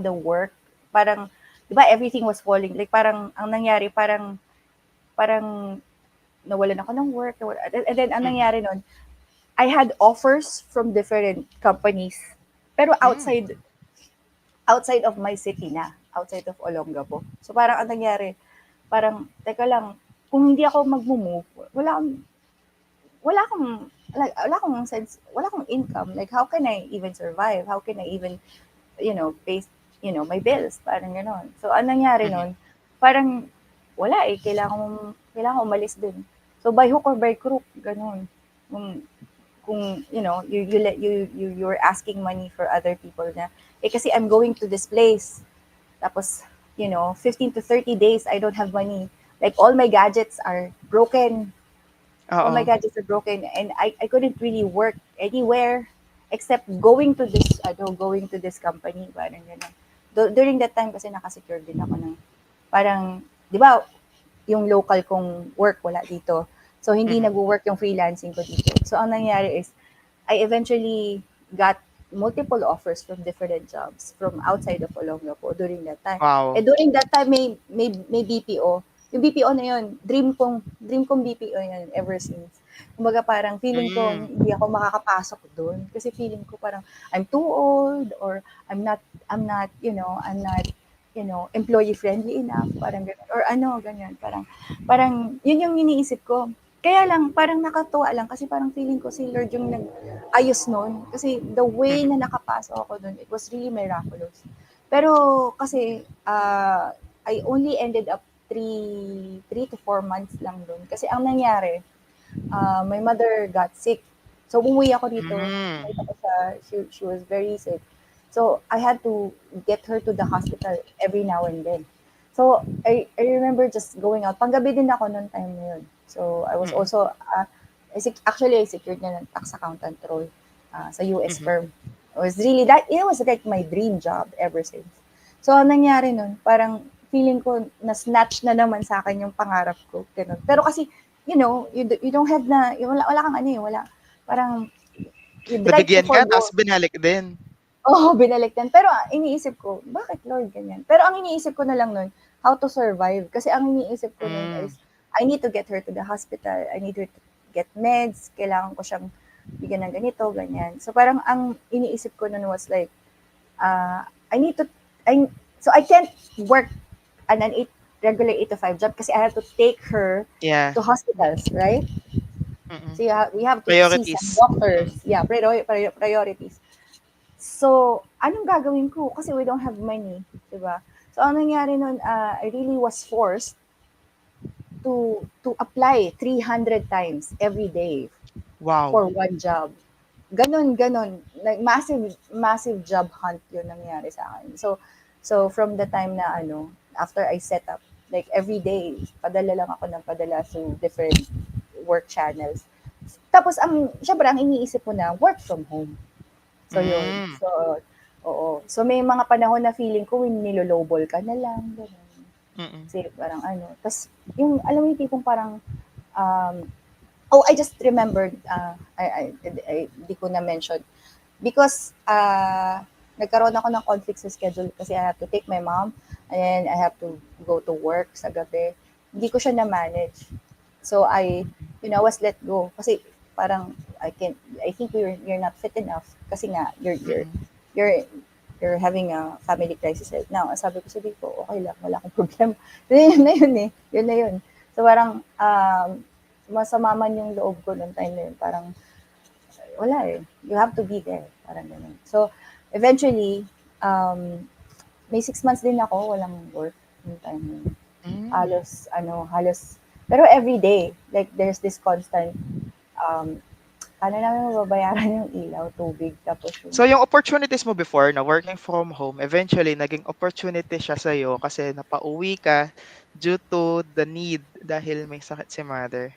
a work, parang, 'di ba everything was falling, like parang ang nangyari parang nawalan ako ng work, and then ang Mhm, nangyari nun, I had offers from different companies, pero hmm, outside of my city na, outside of Olongapo. So parang ang nangyari, parang, teka lang, kung hindi ako magmo-move, wala akong wala akong income. Like how can I even survive? How can I even pay, my bills, parang gano'n. So, anong nangyari mhm, nun, parang wala eh, kailangan umalis din. So, by hook or by crook, gano'n. Kung you're asking money for other people na, eh kasi I'm going to this place, tapos, 15 to 30 days, I don't have money. Like, all my oo, gadgets are broken, and I couldn't really work anywhere except going to this company, parang gano'n. During that time kasi nakasecure din ako ng parang, 'di ba, yung local kong work wala dito. So hindi mhm, nagwo-work yung freelancing ko dito. So ang nangyari is I eventually got multiple offers from different jobs from outside of Olongapo during that time. wow, And during that time may BPO. Yung BPO na yun, dream kong BPO yan ever since. Kumbaga parang feeling ko hmm, hindi ako makakapasok doon kasi feeling ko parang I'm too old, or I'm not employee friendly enough, parang ganun. Or ano, ganyan. Parang yun yung iniisip ko. Kaya lang, parang nakatuwa lang kasi parang feeling ko si Lord yung nag-ayos nun. Kasi the way mhm, na nakapasok ako dun, it was really miraculous. Pero kasi, I only ended up 3 to 4 months lang dun. Kasi ang nangyari, my mother got sick. So, umuwi ako dito. hmm, Nakita ko siya. She was very sick. So, I had to get her to the hospital every now and then. So, I remember just going out. Panggabi din ako noon time na yun. So, I was mm, also, actually, I secured na ng tax accountant role sa US mhm, firm. It was like my dream job ever since. So, ang nangyari nun, parang feeling ko na-snatch na naman sa akin yung pangarap ko. Ganun. Pero kasi, you don't have wala kang ano eh, wala. Parang, you'd like to nabigyan ka forgo. tapos binalik din, Oo, binaliktad. Pero iniisip ko, bakit Lord ganyan? Pero ang iniisip ko na lang nun, how to survive. Kasi ang iniisip ko nun hmm, is, I need to get her to the hospital. I need her to get meds. Kailangan ko siyang bigyan ng ganito, ganyan. So parang ang iniisip ko nun was like, I need to, so I can't work an regular 8 to 5 job kasi I have to take her yeah, to hospitals, right? mm, So we have to see some priorities, doctors. Yeah, priorities. So, anong gagawin ko? Kasi we don't have money, 'di ba? So, ang nangyari nun, I really was forced to apply 300 times every day wow, for one job. Ganon. Like, massive, massive job hunt yun nangyari sa akin. So from the time na, after I set up, like, every day, padala lang ako ng padala to different work channels. Tapos, syempre, ang iniisip ko na, work from home. So, yun. hmm, So, oo. So, may mga panahon na feeling ko, nilolowball ka na lang. Ganun. mm, Kasi parang ano. Tapos, alam mo yung tipong parang, um, oh, I just remembered, di ko na mention. because nagkaroon ako ng conflict sa schedule kasi I have to take my mom and then I have to go to work sa gabi. Hindi ko siya na-manage. So was let go kasi parang I think you're not fit enough kasi nga Mm. you're you're having a family crisis right now. Sabi ko, sabi ko, okay lang, wala akong problema. Yun na yun eh. Yun na yun. So parang, masama man yung loob ko noong time na yun. Parang, wala eh. You have to be there. Parang ganun. So, eventually, may 6 months din ako, walang work noong time na yun. Hmm. Halos, pero every day, like, there's this constant, um, paano namin mababayaran yung ilaw, tubig, tapos yung So yung opportunities mo before na working from home, eventually naging opportunity siya sa'yo kasi napauwi ka due to the need dahil may sakit si mother.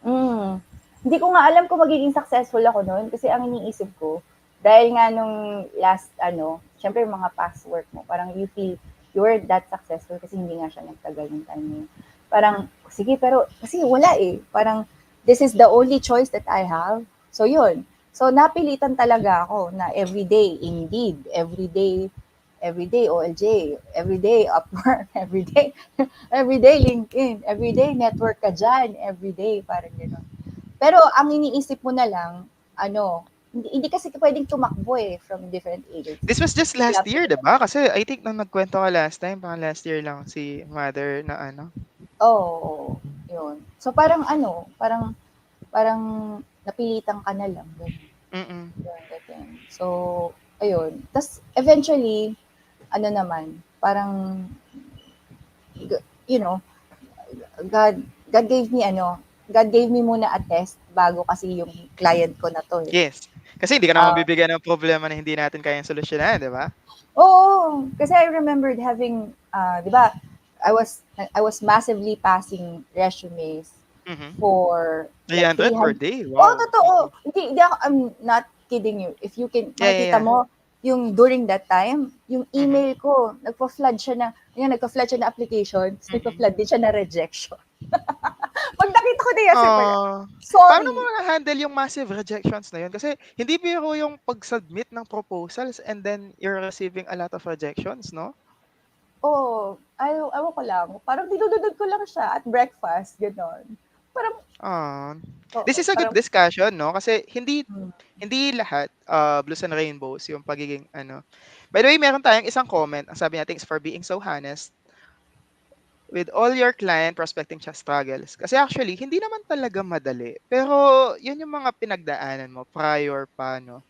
Hmm. Hindi ko nga alam kung magiging successful ako nun kasi ang iniisip ko, dahil nga nung last siyempre yung mga past work mo, parang you feel you weren't that successful kasi hindi nga siya nagtagal yung time na yun. Parang, sige, pero kasi wala eh. Parang, this is the only choice that I have. So, yun. So, napilitan talaga ako na everyday, Indeed, everyday OLJ, everyday Upwork, everyday LinkedIn, everyday network ka dyan, everyday, parang gano'n. Pero ang iniisip mo na lang, hindi kasi pwedeng tumakbo eh from different This agencies. was just You last have to year, be 'di ba? Kasi I think nung nagkwento ka last time, parang last year lang si mother na ano. Oo, yun. So parang napilitan ka na lang, gano'n. Mm. Yun, ganyan. So, ayun. Tas eventually, parang, you know, God God gave me God gave me muna a test bago kasi yung client ko na 'to, eh. Yes. Kasi hindi ka naman Ah, bibigyan ng problema na hindi natin kayang solusyonan, 'di ba? Oo, kasi I remembered having, 'di ba, I was massively passing resumes Mhm. for like 300 per 300. day, Oh, wow. totoo. Mm. Hindi ako, I'm not kidding you. If you can Yeah, yeah, makikita yeah. mo yung during that time, yung Mhm. email ko nagfa-flood siya na applications, Mm. nagfa-flood din siya na rejection. 'Pag nakita ko din kasi parang, Ah, paano mo sorry. na-handle yung massive rejections na yun? Kasi hindi biro yung pag-submit ng proposals and then you're receiving a lot of rejections, no? Oo, ewan ko lang, parang dinududod ko lang siya at breakfast, gano'n. Parang Ah, this oo, is a good parang discussion, no? Kasi hindi hmm, hindi lahat blues and rainbows yung pagiging ano. By the way, meron tayong isang comment. Ang sabi natin is for being so honest with all your client prospecting struggles. Kasi actually, hindi naman talaga madali. Pero yun yung mga pinagdaanan mo prior pa, no?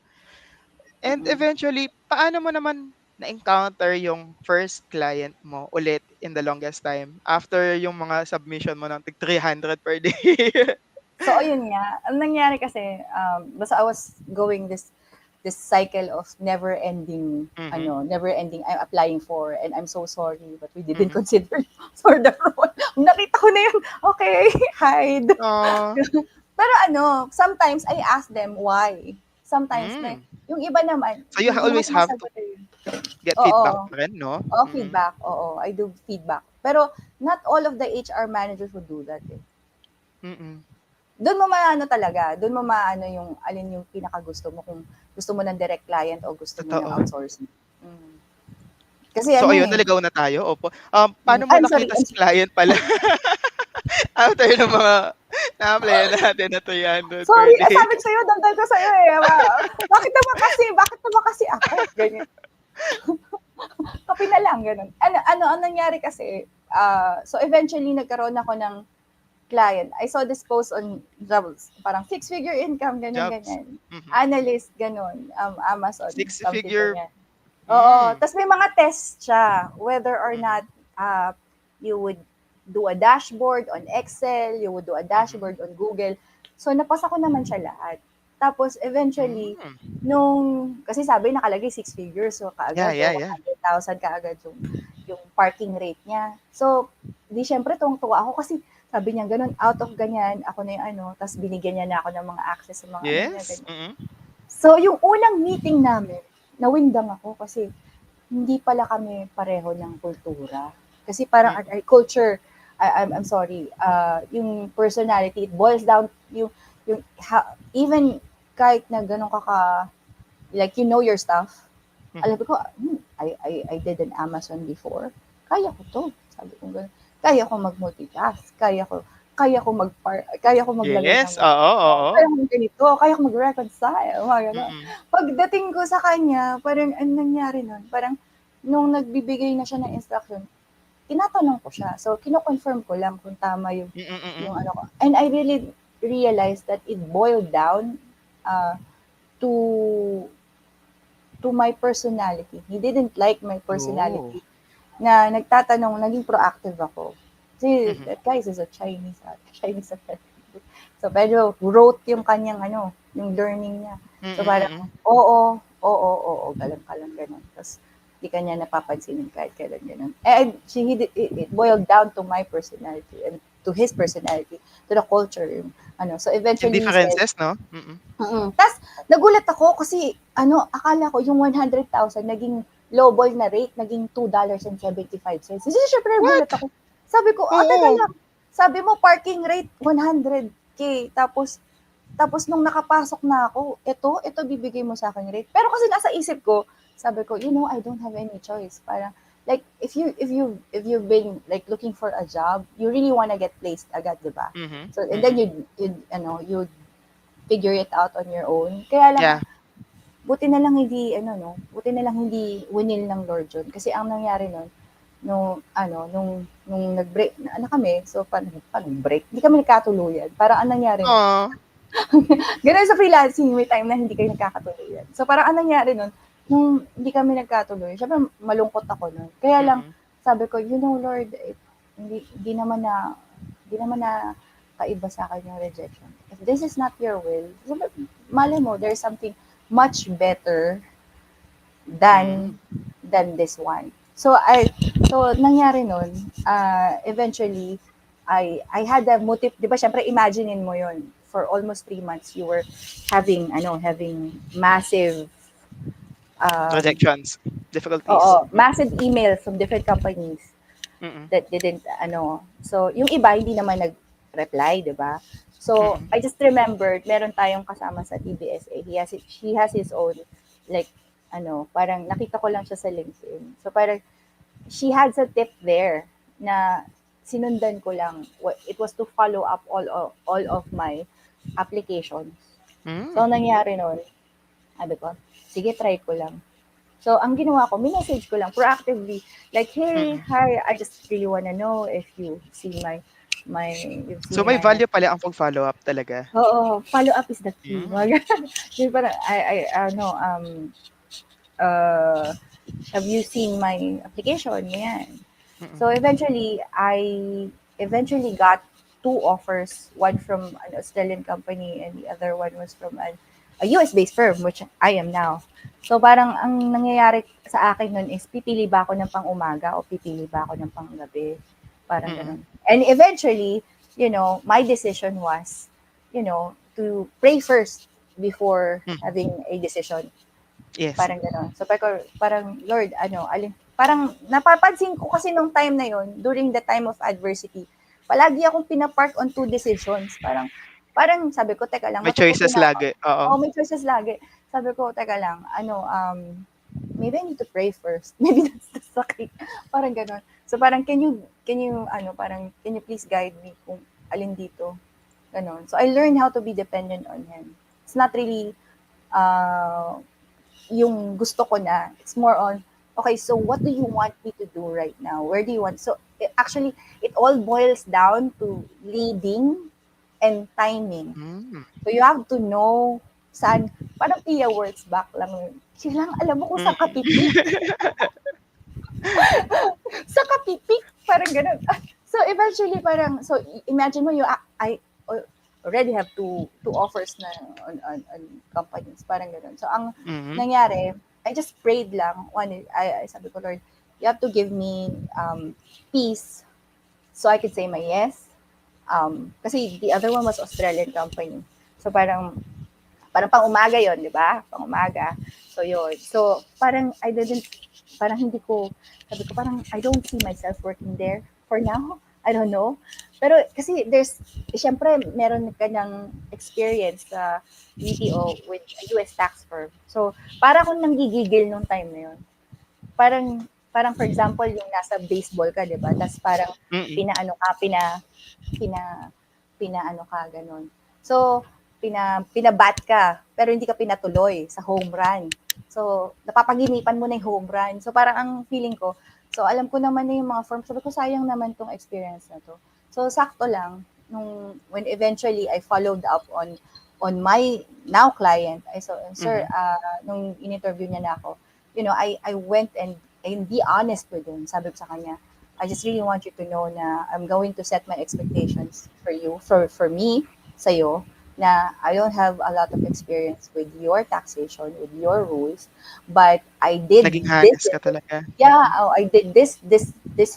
And mm. eventually, paano mo naman na-encounter yung first client mo ulit in the longest time after yung mga submission mo ng tig 300 per day? So ayun nga, ang nangyari kasi, basta I was going this cycle of Mhm, never ending I'm applying for and I'm so sorry but we didn't mhm. consider for the role. Nakita ko na yun, okay, hide. Ah, Pero sometimes I ask them why. Sometimes hmm. yung iba naman, So you hindi naman always have to sumasagot eh. get feedback Oo. pa rin, no? Oo, Mm, feedback. Oo, I do feedback. Pero not all of the HR managers would do that eh. mm. Do'n mo maano talaga, do'n mo maano yung alin yung pinakagusto mo, kung gusto mo ng direct client o gusto mo ng Totoo. outsourcing. Mm. Kasi So ayun, eh, naligaw na tayo, opo. Paano mo I'm sorry, nakita I'm si sorry. client pala after ng mga na-applyan natin na 300 per Sorry, day? sabi ko sa'yo, daldal ko sa'yo eh. Bakit naman kasi ako? Ganyan. Kape na lang, gano'n. Ang nangyari kasi, so eventually nagkaroon ako ng client. I saw this post on jobs, parang six-figure income, ganyan, Jobs. ganyan. Mhm. Analyst, gano'n, Amazon, Six something figure. ganyan. Oo, Hmm. tas may mga test siya, whether or not, Mhm, you would do a dashboard on Excel, you would do a mhm. dashboard on Google. So, napasa ko naman siya lahat. Tapos, eventually, Hmm. kasi sabi nakalagay six figures, so Yeah, kaagad, yeah, yeah. 100,000 kaagad yung parking rate niya. So, di syempre, tuwang-tuwa ako kasi sabi niya, ganun, out of ganyan, ako na yung tas binigyan niya na ako ng mga access sa mga niya, Yes. ganyan. Mm. So, yung unang meeting namin, nawindang ako kasi hindi pala kami pareho ng kultura. Kasi parang Mm. culture, I'm sorry, yung personality, it boils down, yung even kahit na ganun ka like you know your stuff. Alam Mhm. ko, I did an Amazon before. Kaya ko to. Sabi ko gano'n. Kaya ko mag-multitask. Kaya ko maglagay ng Yes, mga oo, ano, kaya oo. ko ganito, kaya ko mag-reconcile, mga gano'n. Mm. Pagdating ko sa kanya, parang ang nangyari nun, parang nung nagbibigay na siya ng instruction, tinatanong ko siya. So, kino-confirm ko lang kung tama Mm, yung mm. ano ko. And I really realized that it boiled down uh, to my personality. He didn't like my Oh. personality na nagtatanong, naging proactive ako. Kasi Mhm. that guy is a Chinese, Chinese accent. So, medyo rote yung kanyang ano, yung learning niya. Mm, So, parang, mm. oo, galang ka lang, ganun. Tapos, di kanya napapansinin kahit kailan ganun. And it boiled down to my personality and to his personality, to the culture. Yung, ano. So, Yung eventually, he said, differences 'no? Mm. Ta's nagulat ako kasi ano, akala ko yung 100,000 naging lowball na rate, naging $2.75. Kasi siyempre nagulat What? ako. Sabi ko, teka Oo. lang. Sabi mo parking rate 100K tapos nung nakapasok na ako, ito bibigay mo sa akin rate. Pero kasi nasa isip ko, sabi ko, I don't have any choice. Parang like if you've been like looking for a job, you really wanna get placed agad, 'di ba? Mhm, So and then mm. you figure it out on your own. Kaya lang, Yeah. buti na lang hindi winil ng Lord yun. Kasi ang nangyari nun, nung nag-break, na kami, so paano break? Hindi kami nagkatuluyan. Parang ang nangyari nun, Aw. ganun sa freelancing, may time na hindi kayo nagkakatuluyan. So parang ang nangyari nun, nung hindi kami nagkatuloy, syempre malungkot ako nun. Kaya lang, Mm. sabi ko, Lord, hindi naman na, hindi naman na kaiba sa akin yung rejection. If this is not your will, malay mo, there's something much better than Hmm. this one. So nangyari nun, eventually I had a motive, 'di ba? Syempre imaginein mo 'yon. For almost 3 months you were having massive um Rejections, difficulties. massive emails from different companies Mm, that didn't so yung iba hindi naman nag-reply, 'di ba? So mm. I just remembered meron tayong kasama sa TBSA. She has his own like parang nakita ko lang siya sa LinkedIn. So parang she had a tip there na sinundan ko lang. It was to follow up all of my applications. So Hmm, ang nangyari noon, sabi ko, sige try ko lang. So, ang ginawa ko, minessage ko lang proactively, like, hey, mm. hi, I just really wanna know if you've So seen may my, value pala ang pag-follow-up talaga? follow up is the key. Hmm, Yung parang, no, uh, have you seen my application? Yan. So, mm. eventually got two offers, one from an Australian company and the other one was from a US-based firm, which I am now. So parang ang nangyayari sa akin nun is pipili ba ako ng pang-umaga o pipili ba ako ng pang-gabi? Parang Mm, ganun. And eventually, my decision was, to pray first before mm. having a decision. Yes. Parang gano'n. So parang Lord parang napapansin ko kasi nung time na yon during the time of adversity, palagi akong pina-park on two decisions. Parang sabi ko, "Teka lang, May matututo choices na ako." lagi, oo. Oo, may choices lagi. Sabi ko, "Teka lang, maybe I need to pray first. Maybe that's the sakit." Parang gano'n. So parang, can you please guide me kung alin dito? Gano'n. So I learned how to be dependent on Him. It's not really, uh yung gusto ko na. It's more on, okay, so what do you want me to do right now? Where do you want? So actually, it all boils down to leading and timing. Hmm. So you have to know saan, parang Pia words back lang yun. Kailangan alam mo kung Mm. saan ka pipik. Sa kapipik, parang ganun. So eventually parang imagine mo I already have two offers na on companies, parang ganun. So ang Mhm, nangyari, I just prayed lang. I sabi ko, Lord, you have to give me peace so I could say my yes. Kasi the other one was Australian company. So parang pang umaga yon, di ba? Pang umaga. So yun. So parang hindi ko, sabi ko parang I don't see myself working there for now. I don't know. Pero kasi syempre, meron ka ng experience sa BPO with a US tax firm. So, para akong nanggigigil nung time na yun. Parang for example, yung nasa baseball ka, di ba? Tapos parang Mm. pinaano ka, pina, pinaano ka, ganun. So, pinabat ka, pero hindi ka pinatuloy sa home run. So, napapaginipan mo na yung home run. So, parang ang feeling ko, so alam ko naman na yung mga forms, sabi ko, sayang naman tong experience na to. So, sakto lang, when eventually I followed up on my now client, I saw, sir, Mhm. nung in-interview niya na ako, I went and be honest with him. Sabi ko sa kanya, I just really want you to know na I'm going to set my expectations for you, for me, sa'yo, na I don't have a lot of experience with your taxation, with your rules, but I did Naging this, honest ka talaga. yeah, oh, I did this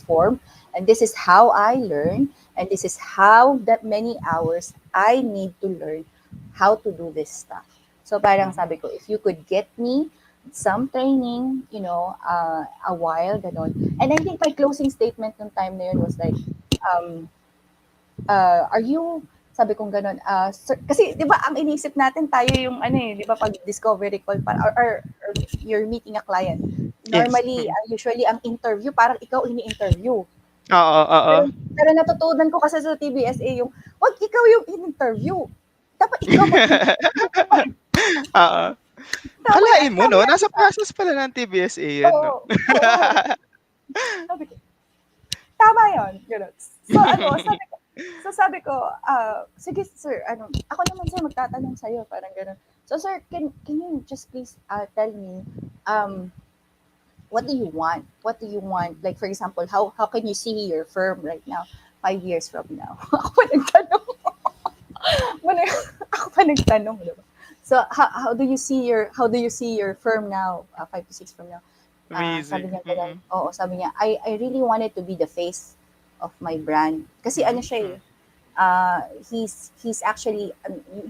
form, and this is how I learn, and this is how that many hours I need to learn how to do this stuff. So parang Mhm. sabi ko, if you could get me some training, a while, ganon. And I think my closing statement nung time na yun was like, um, are you, sabi kong ganon, sir, kasi di ba ang inisip natin tayo yung ano di ba pag discovery call pa, or you're meeting a client. Yes. Normally, Mm. usually ang interview, parang ikaw ini-interview. Oo, oo. Pero natutunan ko kasi sa TBSA yung, wag ikaw yung in-interview. Dapat ikaw mag-interview. Oo. Tama yan. Akalain mo Sabi 'no, yan, di nasa ba? process pala ng TBSA yun 'no? Oo. Oo. Sabi ko, tama yun. Ganun. So sabi ko, sige sir, ako naman sir magtatanong sa'yo, parang ganun. So sir, can you just please tell me, um, what do you want? What do you want? Like for example, how can you see your firm right now, 5 years from now? Ako pa nagtanong. Ako pa nagtanong, di ba? So how do you see your firm now, 5 to 6 from now? Sabi Amazing. niya ganun, Mm. oo, sabi niya, I really wanted to be the face of my brand. Kasi ano siya Hmm. uh, he's actually,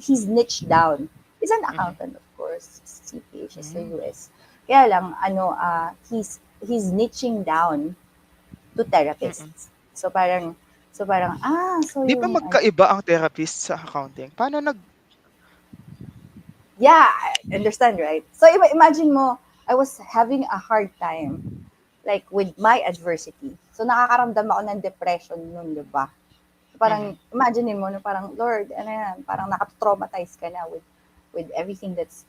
he's niched down. He's an Mhm. accountant, of course, CPH sa Hmm. US. Kaya lang, he's niching down to Mm. therapists. So parang, 'Di ba yung, magkaiba ang therapist sa accounting? Paano yeah, I understand, right? So imagine mo, I was having a hard time, like, with my adversity. So nakakaramdam ako ng depression nun, di ba? Parang Mhm. imagine mo na parang, Lord, ano yan, parang nakatraumatize ka na with everything that's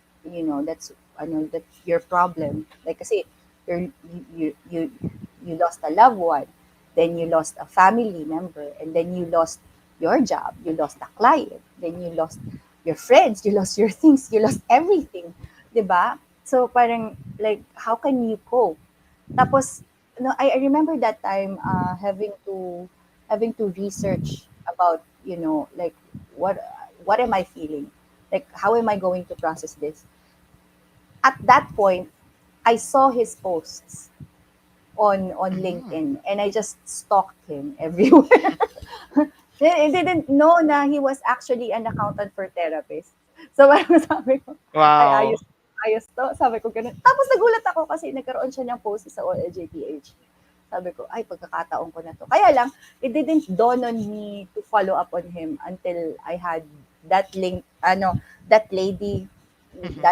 your problem. Like kasi you lost a loved one, then you lost a family member, and then you lost your job, you lost a client, then you lost your friends, you lost your things, you lost everything, 'di ba? So parang, like, how can you cope? Tapos, no, I remember that time, having to research about, like, what am I feeling? Like, how am I going to process this? At that point, I saw his posts on Hmm. LinkedIn, and I just stalked him everywhere. I didn't know na he was actually an accountant for therapists. So, parang sabi ko, ay, Wow. ayos to. Sabi ko ganun. Tapos nagulat ako kasi nagkaroon siya ng post sa OLJPH. Sabi ko, ay, pagkakataon ko na to. Kaya lang, it didn't dawn on me to follow up on him until I had that link, that lady, Mhm.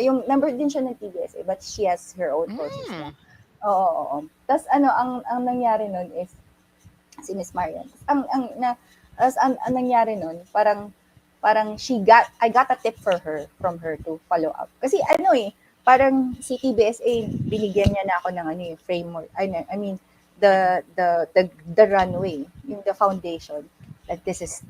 yung member din siya ng TBSA, but she has her own courses Hmm. now. Oo, oo, oo. Tapos ang nangyari nun is, si Miss Marian. Ang nangyari nun, parang I got a tip from her to follow up. Kasi parang si TBSA, binigyan niya na ako ng framework. I mean, Mhm. the runway, yung the foundation. Like, this is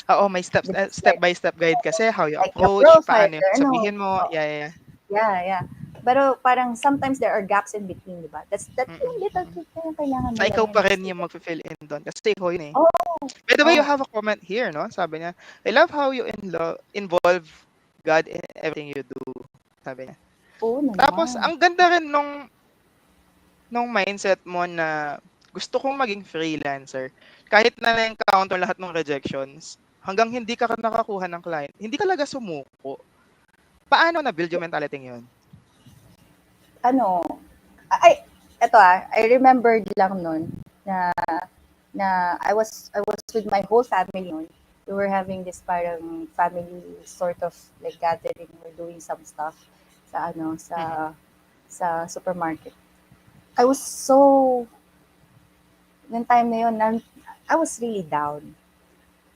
Oo, may steps this is step by step guide kasi how you like the approach, profile, paano yung ano, sasabihin mo. Yeah, yeah, yeah. yeah, yeah. Pero parang sometimes there are gaps in between, di ba? That's Mm. yung little Mm. trick na yung kailangan mo Na lang ikaw yan pa rin kasi. yung magfi-fill in dun kasi ikaw yun, eh. Oh, By the way, you oh, have a comment here 'no, sabi niya, "I love how you involve God in everything you do." Sabi niya. oo Tapos naman. ang ganda rin nung mindset mo na gusto kong maging freelancer. Kahit na na-encounter lahat ng rejections, hanggang hindi ka nakakuha ng client, hindi ka talaga sumuko. Paano na-build yung mentality yun? Ano, I remembered lang nun na na I was with my whole family noon. We were having this parang family sort of like gathering. We're doing some stuff sa Mhm. sa supermarket. I was so Nung time na yun, I was really down.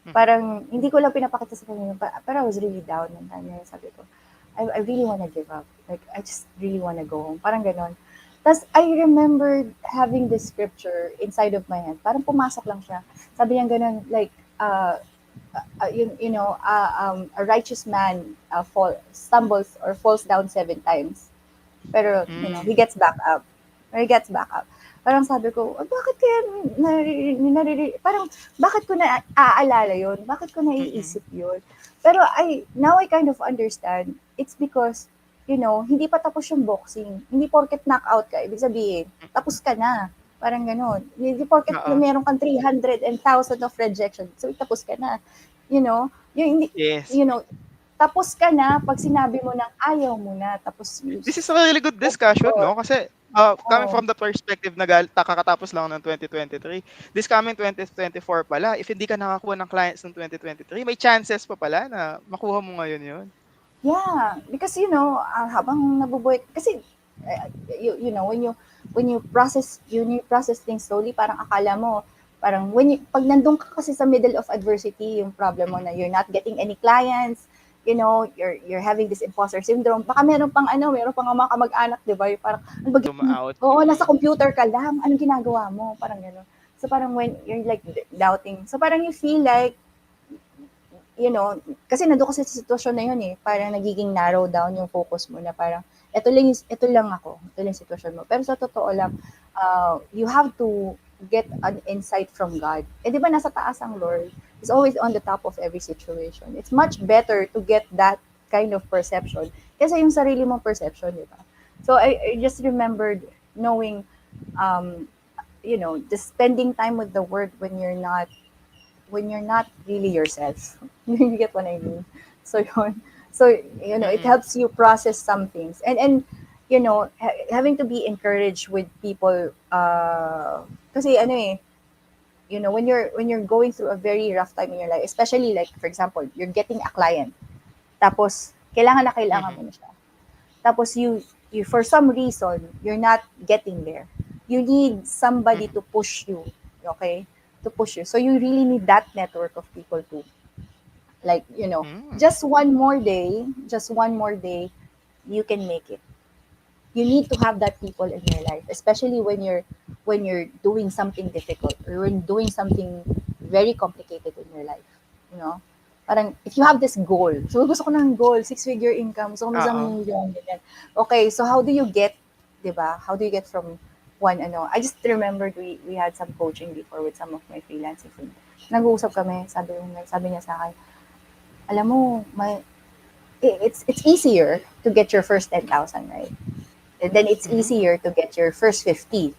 Mhm. Parang hindi ko lang pinapakita sa kanya, pero I was really down nung time na yun. Sabi ko, I really wanna give up. Like, I just really wanna go home. Parang ganon. Tapos, I remembered having this scripture inside of my head. Parang pumasok lang siya. Sabi niya ganon, like, a righteous man stumbles or falls down 7 times. Pero, he Mm. gets back up. Or he gets back up. Parang sabi ko, "Ah, bakit kaya parang bakit ko na aalala yun? Bakit ko Mm. naiisip yun?" Pero now I kind of understand. It's because, hindi pa tapos yung boxing. Hindi porket knockout ka, ibig sabihin, tapos ka na. Parang ganon. Hindi porket na Oo. meron kang 300 and 1,000 of rejection, so tapos ka na. Yung hindi, Yes. you know, tapos ka na pag sinabi mo ng ayaw mo na, tapos This is a really good oh discussion, God, 'no? Kasi, coming oo. from the perspective na kakatapos lang ng 2023, this coming 2024 pala, if hindi ka nakakuha ng clients ng 2023, may chances pa pala na makuha mo ngayon 'yun. Yeah, because habang nabubuhay kasi when you process things slowly, parang akala mo parang pag nandun ka kasi sa middle of adversity, yung problem mo Mhm. na you're not getting any clients, you're having this imposter syndrome. Baka meron pang mga kamag-anak, 'di ba? Yung parang ano ba Out. oo, nasa Mm. computer ka lang, anong ginagawa mo? Parang gano'n. So parang when you're like doubting, so parang you feel like kasi nandoon kasi sa sitwasyon na yun eh, parang nagiging narrow down yung focus mo na parang, ito lang ako, ito lang yung sitwasyon mo. Pero sa totoo lang, you have to get an insight from God. Eh di ba nasa taas ang Lord? He's always on the top of every situation. It's much better to get that kind of perception kaysa yung sarili mong perception, di ba? So I just remembered knowing, um, just spending time with the Word when you're not really yourself. You get what I mean? So yun. So it Mm. helps you process some things, and having to be encouraged with people. Kasi when you're going through a very rough time in your life, especially like for example, you're getting a client, tapos kailangan Mhm. mo na siya. Tapos you for some reason you're not getting there. You need somebody Mhm. to push you, okay? To push you. So you really need that network of people to like, Hmm. just one more day, you can make it. You need to have that people in your life, especially when you're doing something difficult or when doing something very complicated in your life. You know? Parang, if you have this goal, so gusto ko ng goal, six-figure income, gusto ko ng isang Oo. million, ganyan. Okay, so how do you get, di ba? How do you get from I just remembered we had some coaching before with some of my freelancing friends. Nag-uusap kami, sabi niya sa akin, alam mo, it's easier to get your first 10,000, right? And then it's Hmm. easier to get your first 50,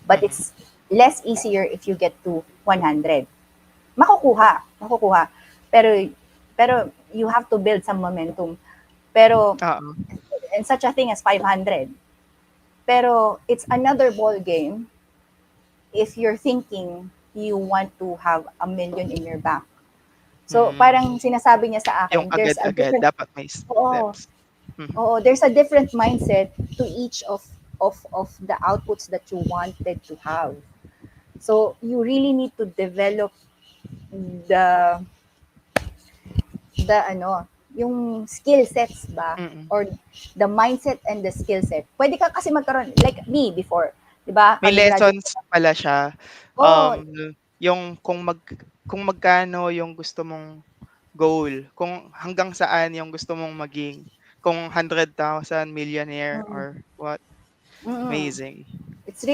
but Mhm. it's less easier if you get to 100. Makukuha. Pero you have to build some momentum. Pero Oo. and such a thing as 500. Pero it's another ball game if you're thinking you want to have a million in your bank. So Hmm. parang sinasabi niya sa Yung akin, there's a agad-agad different dapat may oo, steps. Mhm. Oo, there's a different mindset to each of the outputs that you wanted to have. So you really need to develop the yung skill sets ba, Mm. or the mindset and the skill set. Pwede ka kasi magkaroon like me before, 'di ba? May Kage-graduate ko lessons lang. pala siya, Oo, yung kung magkano yung gusto mong goal, kung hanggang saan yung gusto mong maging, kung 100,000 millionaire mm, or what. mm. Amazing. It's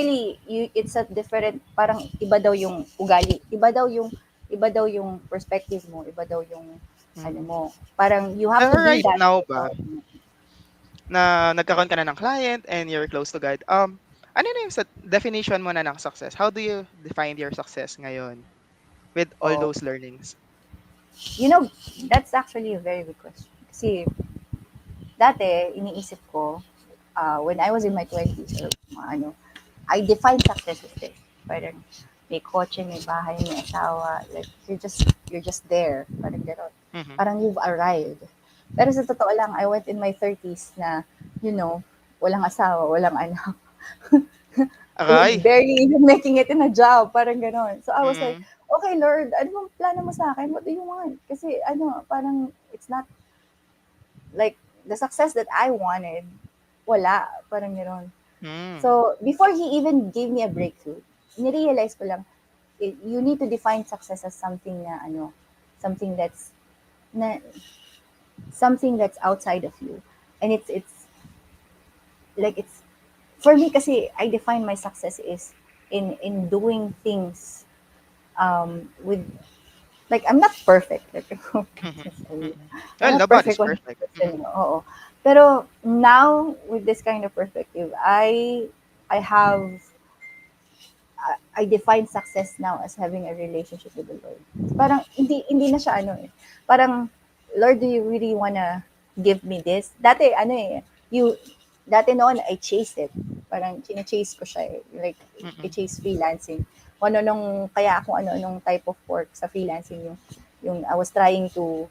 a different, parang iba daw yung ugali, iba daw yung perspective mo, iba daw yung ano Mhm. mo, parang you have to Pero be right that now ba, person. na nagkaroon ka na ng client and you're close to God, ano na yung sa definition mo na ng success? How do you define your success ngayon with all Oh, those learnings? you know, that's actually a very good question. Kasi dati iniisip ko, when I was in my 20s or mga ano, I define success as this. Parang may kotse, may bahay, may asawa. Like, you're just there. Parang gano'n. Mhm. Parang you've arrived. Pero sa totoo lang, I went in my 30s na, you know, walang asawa, walang anak. Aray. Barely even making it in a job. Parang gano'n. So I was like, Mm. okay, Lord, ano bang plano mo sa akin? What do you want? Kasi ano, parang it's not like the success that I wanted. Wala. Parang gano'n. Hmm. So, before he even gave me a breakthrough, nirealize ko lang, you need to define success as something na ano, something that's na something that's outside of you. And it's like it's for me kasi I define my success is in doing things with like I'm not perfect. Like Mhm. I'm Mm. Well, not perfect nobody's 100%. perfect. Mm. Oo. Pero now with this kind of perspective, I have I define success now as having a relationship with the Lord. Parang hindi na siya ano eh. Parang Lord, do you really wanna give me this? Dati ano eh, you dati noon I chase it. Parang chine-chase ko siya eh. Like I Mm. chase freelancing. Kung ano nung kaya ako ano nung type of work sa freelancing yung I was trying to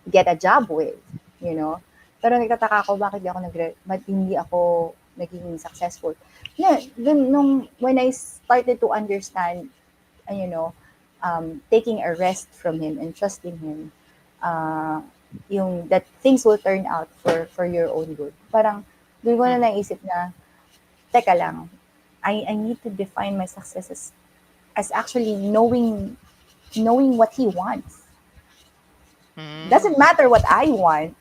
get a job with, you know. Pero nagtataka ako bakit ba't hindi ako naging successful. Na, dun, when I started to understand, you know, taking a rest from him and trusting him, uh, yung that things will turn out for your own good. Parang doon ko na Mhm. naisip na, teka lang, I need to define my success as actually knowing what he wants. Hmm. Doesn't matter what I want,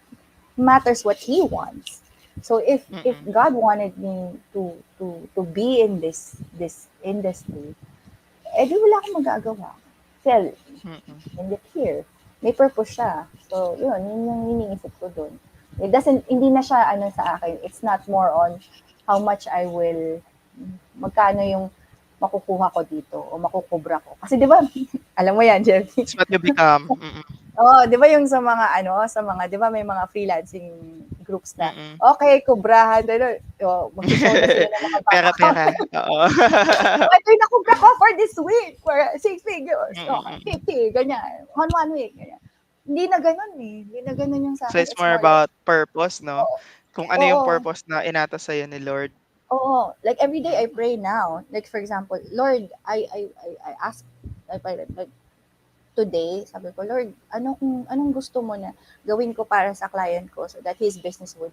matters what he wants. So if Mm. God wanted me to be in this industry, eh di wala akong magagawa. Kasi Mm. end it here. May purpose siya. So, yun yung iniisip ko dun. It doesn't, hindi na siya ano sa akin. It's not more on how much I will, magkano yung makukuha ko dito o makukubra ko. Kasi di ba, alam mo yan, Jeffy. It's what you become. Mm. Oo, 'di ba yung sa mga ano, sa mga 'di ba may mga freelancing groups na, Mm. okay, kubrahan ano, magso-show na sila ng mga bank Pera, account. pera. Oo. Oh, ito yung nakubra ko for this week, for 6 figures. Mm. Okay, Mm. 50, ganyan. On 1 week, ganyan. Hindi na gano'n eh. Hindi na gano'n yung sa So akin. it's It's more more like, about purpose, no? oo, Kung ano yung oo, purpose na inatas sa'yo ni Lord. oo. Like every day I Mm. pray now. Like for example, Lord, I ask, like today, sabi ko, Lord, anong gusto mo na gawin ko para sa client ko so that his business would,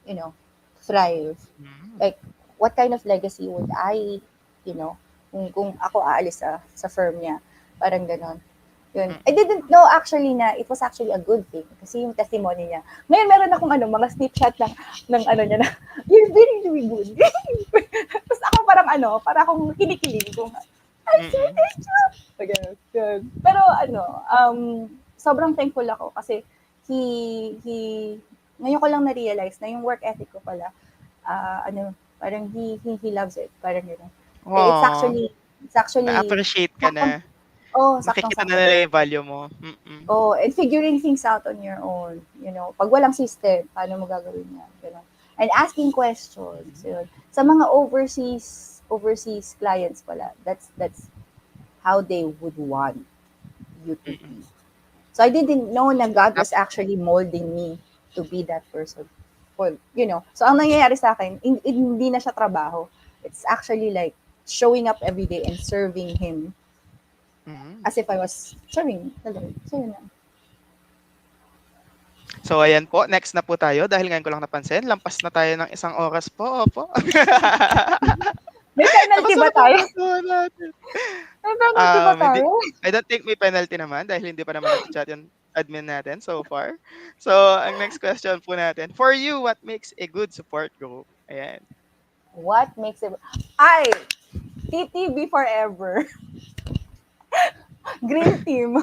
you know, thrive? Mm. Like, what kind of legacy would I, you know, kung ako aalis sa firm niya? Parang ganon. Yun. I Mm. didn't know actually na it was actually a good thing kasi yung testimony niya. Ngayon meron akong ano, mga snapshot ng ano niya na, you're very, very good. Tapos ako parang ano, para akong kinikilig kung, I'm so Mm. nice job. So, ganun, yun. Pero ano, sobrang thankful ako kasi he, he, ngayon ko lang na-realize na yung work ethic ko pala, ano, parang he loves it. Parang gano'n. Aw, It's actually, na-appreciate ka saktong, na. oh, Nakikita na saktong-sakto. nila yung value mo. Mm. Oh, and figuring things out on your own. You know, pag walang system, paano mo gagawin yan? Ganun. And asking questions. Yun. Sa mga overseas clients pala, that's how they would want you to Mm. be. So I didn't know na God Tap was actually molding me to be that person. For, you know, so ang nangyayari sa akin, hindi na siya trabaho. It's actually like showing up every day and serving Him mm. as if I was serving the Lord. So yun lang. So ayan po, next na po tayo dahil ngayon ko lang napansin, lampas na tayo ng 1 oras po, opo. May penalty Tapos ba na po yung tayo? kwentuhan natin. May penalty ba Hindi, tayo? I don't think may penalty naman dahil hindi pa naman nag-chat yung admin natin so far. So, ang next question po natin, for you, what makes a good support group? Ayan. What makes it... Ay! TTB forever. Green team.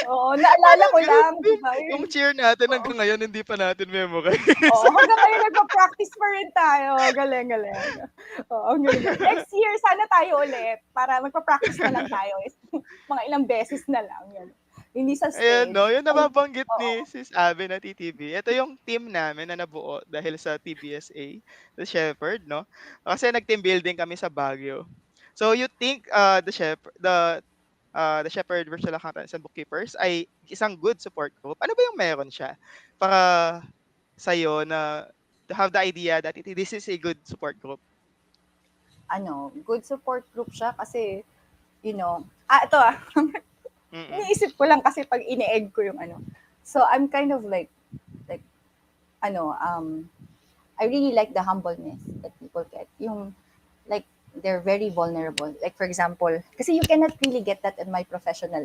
Oo, naalala Parang ko ganun, lang, di ba? yung cheer natin Oo. hanggang ngayon hindi pa natin memorize. Oo, hanggang ngayon nagpa-practice pa rin tayo. Galing, galing. Oo, ang galing. Next year, sana tayo ulit para magpa-practice na lang tayo. Mga ilang beses na lang. Yan. Hindi sa Ayan stage. 'no, yung Ay, nababanggit oo, ni Sis Abby na TTV, ito yung team namin na nabuo dahil sa TBSA, the Shepherd 'no. Kasi nag-team building kami sa Baguio. So you think, the Shepherd Virtual Accountants and Bookkeepers ay isang good support group. Ano ba yung meron siya para sa'yo na to have the idea that this is a good support group? good support group siya kasi, ito Mm. iniisip ko lang kasi pag ini-egg ko yung ano. So, I'm kind of like, ano, I really like the humbleness that people get. Yung, like, they're very vulnerable. Like, for example, kasi you cannot really get that in my professional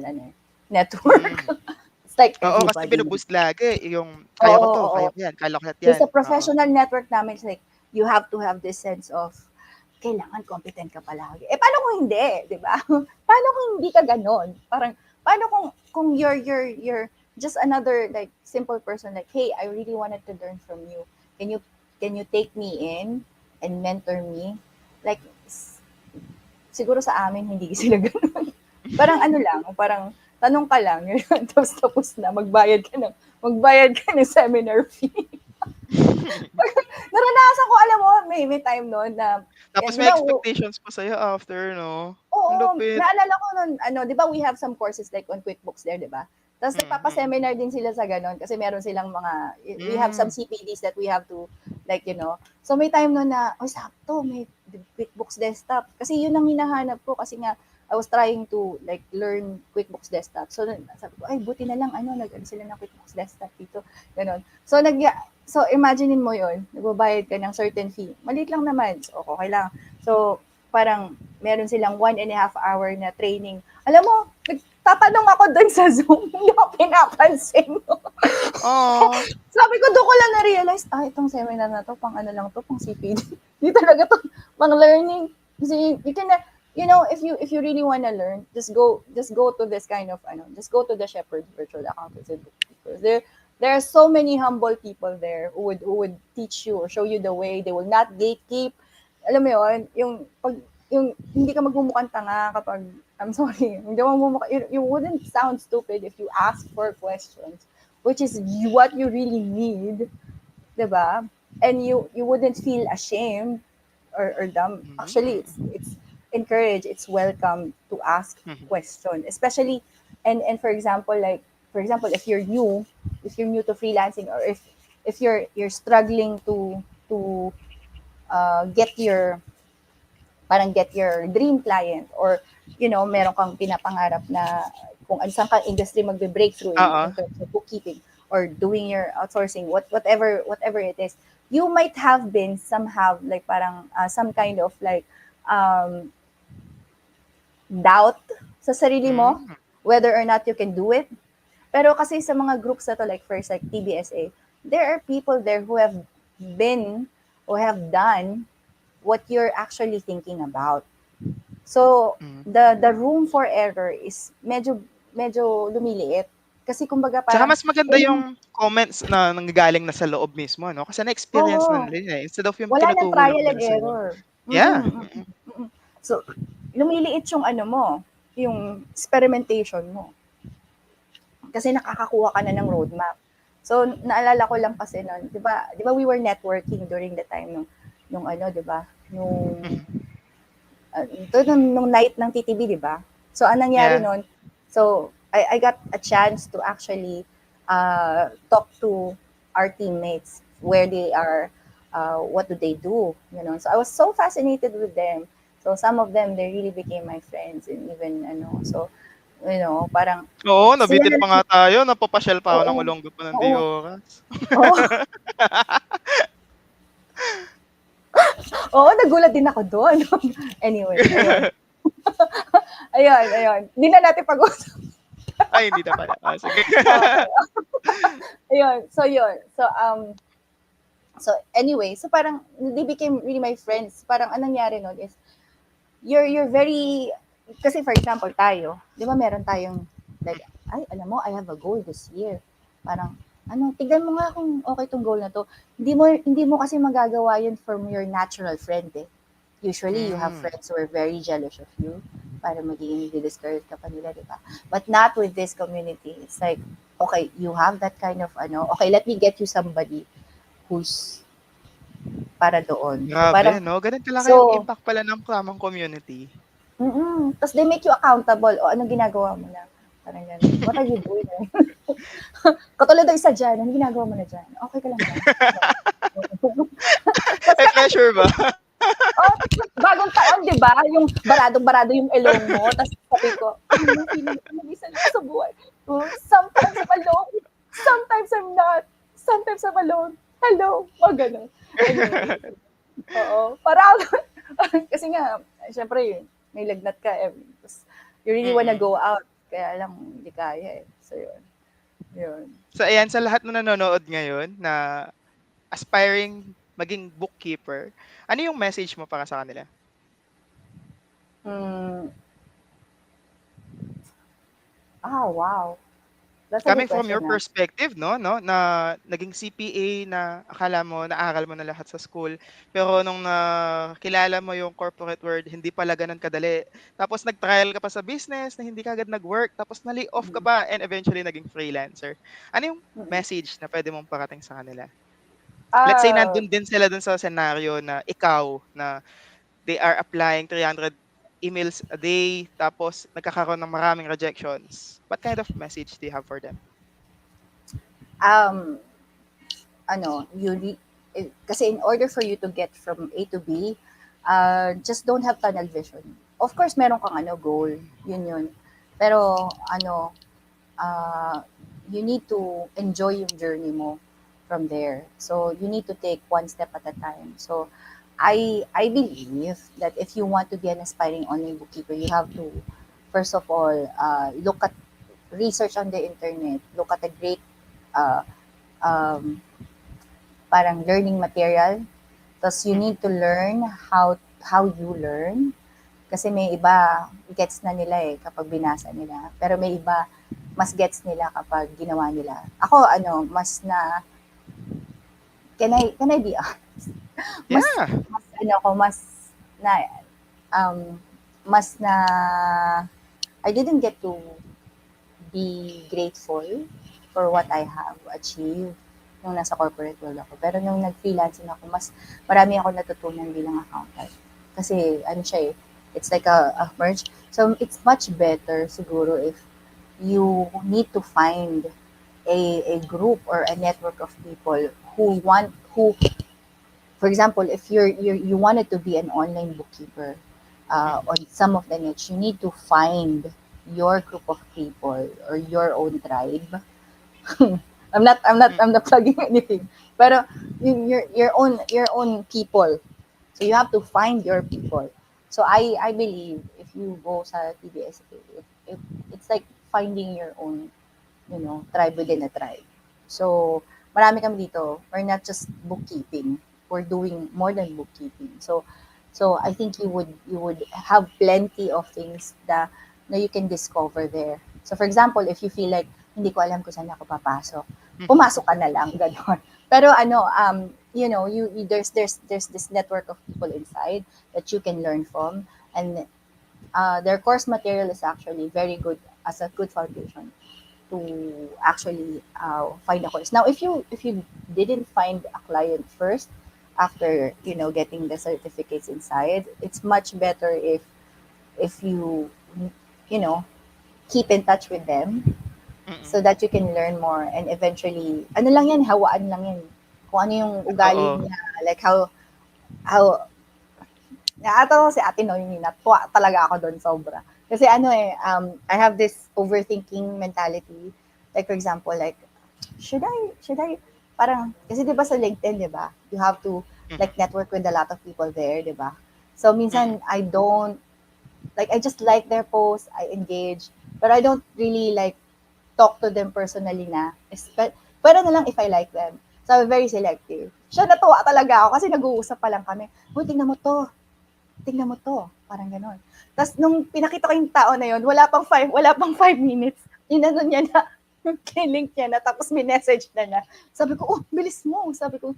network. Hmm. It's like Oo, kasi everybody. bino-boost lagi yung, "Kaya ko Oo, 'to, oo. kaya ko 'yan, kala ko Doon 'yan." sa Oo. professional network namin, it's like, you have to have this sense of, kailangan competent ka palagi. Eh, paano kung hindi, di ba? Paano kung hindi ka ganon? Parang, paano kung you're just another, like, simple person, like, hey, I really wanted to learn from you. Can you, can you take me in and mentor me? Like, siguro sa amin, hindi sila ganon. Parang ano lang, parang, tanong ka lang, yun, tapos na, magbayad ka ng seminar fee. Naranasan ko, alam mo, may time noon na, Tapos di may ba, expectations pa sa'yo after 'no? Ang oo, lupit. naalala ko noon, di ba we have some courses like on QuickBooks there, di ba? Tapos Mm, mm. nagpapa-seminar din sila sa ganon kasi meron silang mga, we have some Hmm. CPDs that we have to, like, So may time noon na, oh, sakto, may QuickBooks desktop. Kasi yun ang hinahanap ko kasi nga, I was trying to, like, learn QuickBooks desktop. So sabi ko, ay, buti na lang, nag-ano sila ng QuickBooks desktop dito. Ganon. So imaginein mo yun, nagbabayad ka ng certain fee. Maliit lang naman. So, okay lang. So, parang meron silang 1.5 hour na training. Alam mo, nagtatanong ako doon sa Zoom, hindi ako pinapansin. Aw. Sabi ko, doon ko lang na-realize, itong seminar na to, pang ano lang to, pang CPD. Hindi talaga to, pang learning. Kasi you can, if you really want to learn, just go to this kind of, just go to the Shepherd Virtual Accountants and Bookkeepers. There are so many humble people there who would teach you or show you the way. They will not gatekeep. Alam mo yun, yung hindi ka magmumukhang tanga kapag, I'm sorry, hindi ka magmumukha, you wouldn't sound stupid if you ask for questions, which is what you really need, diba? And you wouldn't feel ashamed or dumb. Actually, Hmm. it's encouraged, it's welcome to ask Mhm. question, especially, and for example, if you're new to freelancing, or if you're struggling to get your, parang get your dream client, or meron kang pinapangarap na kung saan kang industry magbe-breakthrough in Oo. terms of bookkeeping or doing your outsourcing, whatever it is, you might have been somehow, like, parang some kind of, like, um, doubt sa sarili mo Hmm. whether or not you can do it. Pero kasi sa mga groups na to, like first, like TBSA, there are people there who have been, who have done what you're actually thinking about. So, Hmm. the room for error is medyo lumiliit. Kasi kumbaga Tsaka parang, mas maganda yung comments na nanggagaling na sa loob mismo 'no, kasi na-experience na oo, nila yun, eh, instead of yung wala ng tinuturo lang trial and nila sa'yo. error. Yeah. Mm. Mm. So, lumiliit yung ano mo, yung experimentation mo. Kasi nakakakuha ka na ng roadmap. So, naalala ko lang kasi noon, 'di ba we were networking during the time nung ano, 'di ba? Nung Mhm. nung night ng TTB, 'di ba? So, anong nangyari Yeah. noon? So, I got a chance to actually talk to our teammates, where they are, what do they do, So, I was so fascinated with them. So, some of them, they really became my friends, and even so, parang Oo, sila nabitin na pa lang. nga tayo, napapasyal pa ako Oo, ng Olongapo ng 'di oo, oras. oo. Oo, nagulat din ako doon. Anyway, ayun. Ayun. Hindi na natin pag-usap. Ay hindi na pala, oh sige. Okay. Ayun. So, yun. So anyway, so parang they became really my friends. Parang anong nangyari nun is, you're very, kasi for example tayo, di ba meron tayong, like, ay, alam mo, I have a goal this year. Parang, tignan mo nga kung okay tong goal na to. Hindi mo kasi magagawa yun from your natural friend, eh. Usually, you have Hmm. friends who are very jealous of you. para magiging discourage ka pa nila, di ba? But not with this community. It's like, okay, you have that kind of, okay, let me get you somebody who's para doon. So, Grabe parang, 'no, gano'n kalaki yung so, impact pala ng tamang community. Tapos they make you accountable. O, anong ginagawa mo na? Parang gano'n. What are you doing? Katulad ng isa dyan, anong ginagawa mo na dyan? Okay ka lang ba? Tapos May pressure ba? oh, tapos bagong taon, 'di ba? Yung baradong-barado yung ilong mo, tapos sabi ko, "Ano yung feeling ko mag-isa lang ako sa buhay. Oh, sometimes I'm alone, sometimes I'm not, sometimes I'm alone. Hello." Mga gano'n. Anyway, oo. Parang kasi nga siyempre may lagnat ka, tapos you really wanna Mm. go out, kaya lang hindi kaya, eh. So yun, yun. So ayan, sa lahat na nanonood ngayon na aspiring maging bookkeeper, ano yung message mo para sa kanila? Hmm, wow. That's a good Coming from your question, ah. perspective 'no, na naging CPA na akala mo naaral mo na lahat sa school, pero nung nakilala mo yung corporate world hindi pala gano'n kadali. Tapos nag-trial ka pa sa business na hindi kaagad nag-work, tapos na-lay off ka Mm, pa and eventually naging freelancer. Ano yung mm. message na puwede mong parating sa kanila? Let's say Ah, nandun din sila dun sa senaryo na ikaw na they are applying 300 emails a day tapos nagkakaroon ng maraming rejections. What kind of message do you have for them? um, kasi in order for you to get from A to B, just don't have tunnel vision. Of course, meron kang goal, yun. Pero uh, you need to enjoy yung journey mo from there. So you need to take one step at a time. So I believe that if you want to be an aspiring online bookkeeper, you have to first of all look at research on the internet, look at a great uh, um, parang learning material. Tapos you Mm, need to learn how you learn. Kasi may iba, gets na nila kapag binasa nila. Pero may iba, mas gets nila kapag ginawa nila. Ako, mas na, can I be honest? Mas, yeah. mas na, um, mas na, I didn't get to be grateful for what I Mm, have achieved nung nasa corporate world ako. Pero nung nag-freelancing ako, mas marami ako natutunan bilang accountant. Kasi siya it's like a merge. So it's much better siguro if you need to find a group or a network of people who for example, if you wanted to be an online bookkeeper on mm, some of the niche, you need to find your group of people or your own tribe. I'm mm, not plugging anything. Pero your own people. So you have to find your people. So I believe if you go sa TBSA, it's like finding your own tribe within a tribe. So, marami kami dito. We're not just bookkeeping. We're doing more than bookkeeping. So I think you would have plenty of things na you can discover there. So for example, if you feel like hindi ko alam kung saan ako papasok, mm, pumasok ka na lang ganon. Pero there's this network of people inside that you can learn from, and their course material is actually very good as a good foundation to actually find a course. Now, if you didn't find a client first after getting the certificates inside, it's much better if you know keep in touch with them so mm. that you can learn more and eventually ano lang yan, hawaan lang yan. Kung ano yung ugali Totoo. niya, like how nakakatawa si Ate Noemi, natuwa talaga ako doon sobra. Kasi I have this overthinking mentality. Like for example, like should I parang kasi 'di ba sa LinkedIn, 'di ba? You have to Mm, like network with a lot of people there, 'di ba? So mm, minsan I don't like I just like their posts, I engage, but I don't really like talk to them personally na. Pero na lang if I like them. So I'm very selective. Siya natuwa talaga ako kasi nag-uusap pa lang kami. Uy, tingnan mo to, parang gano'n. Tapos nung pinakita ko yung tao na yun, wala pang 5 minutes, inano niya na, kinlink niya na, tapos message na niya. Sabi ko, oh, bilis mo. Sabi ko,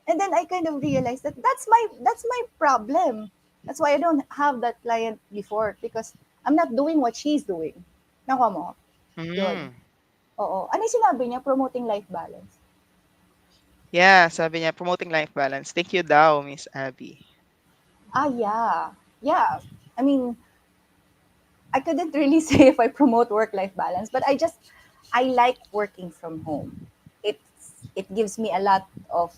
and then I kind of realized that that's my problem. That's why I don't have that client before because I'm not doing what she's doing. Nakuha mo? Yun. Mm. Oo. Ano yung sinabi niya? Promoting life balance. Yeah, sabi niya, promoting life balance. Thank you daw, Miss Abby. Yeah. Yeah. I mean, I couldn't really say if I promote work-life balance, but I like working from home. It gives me a lot of,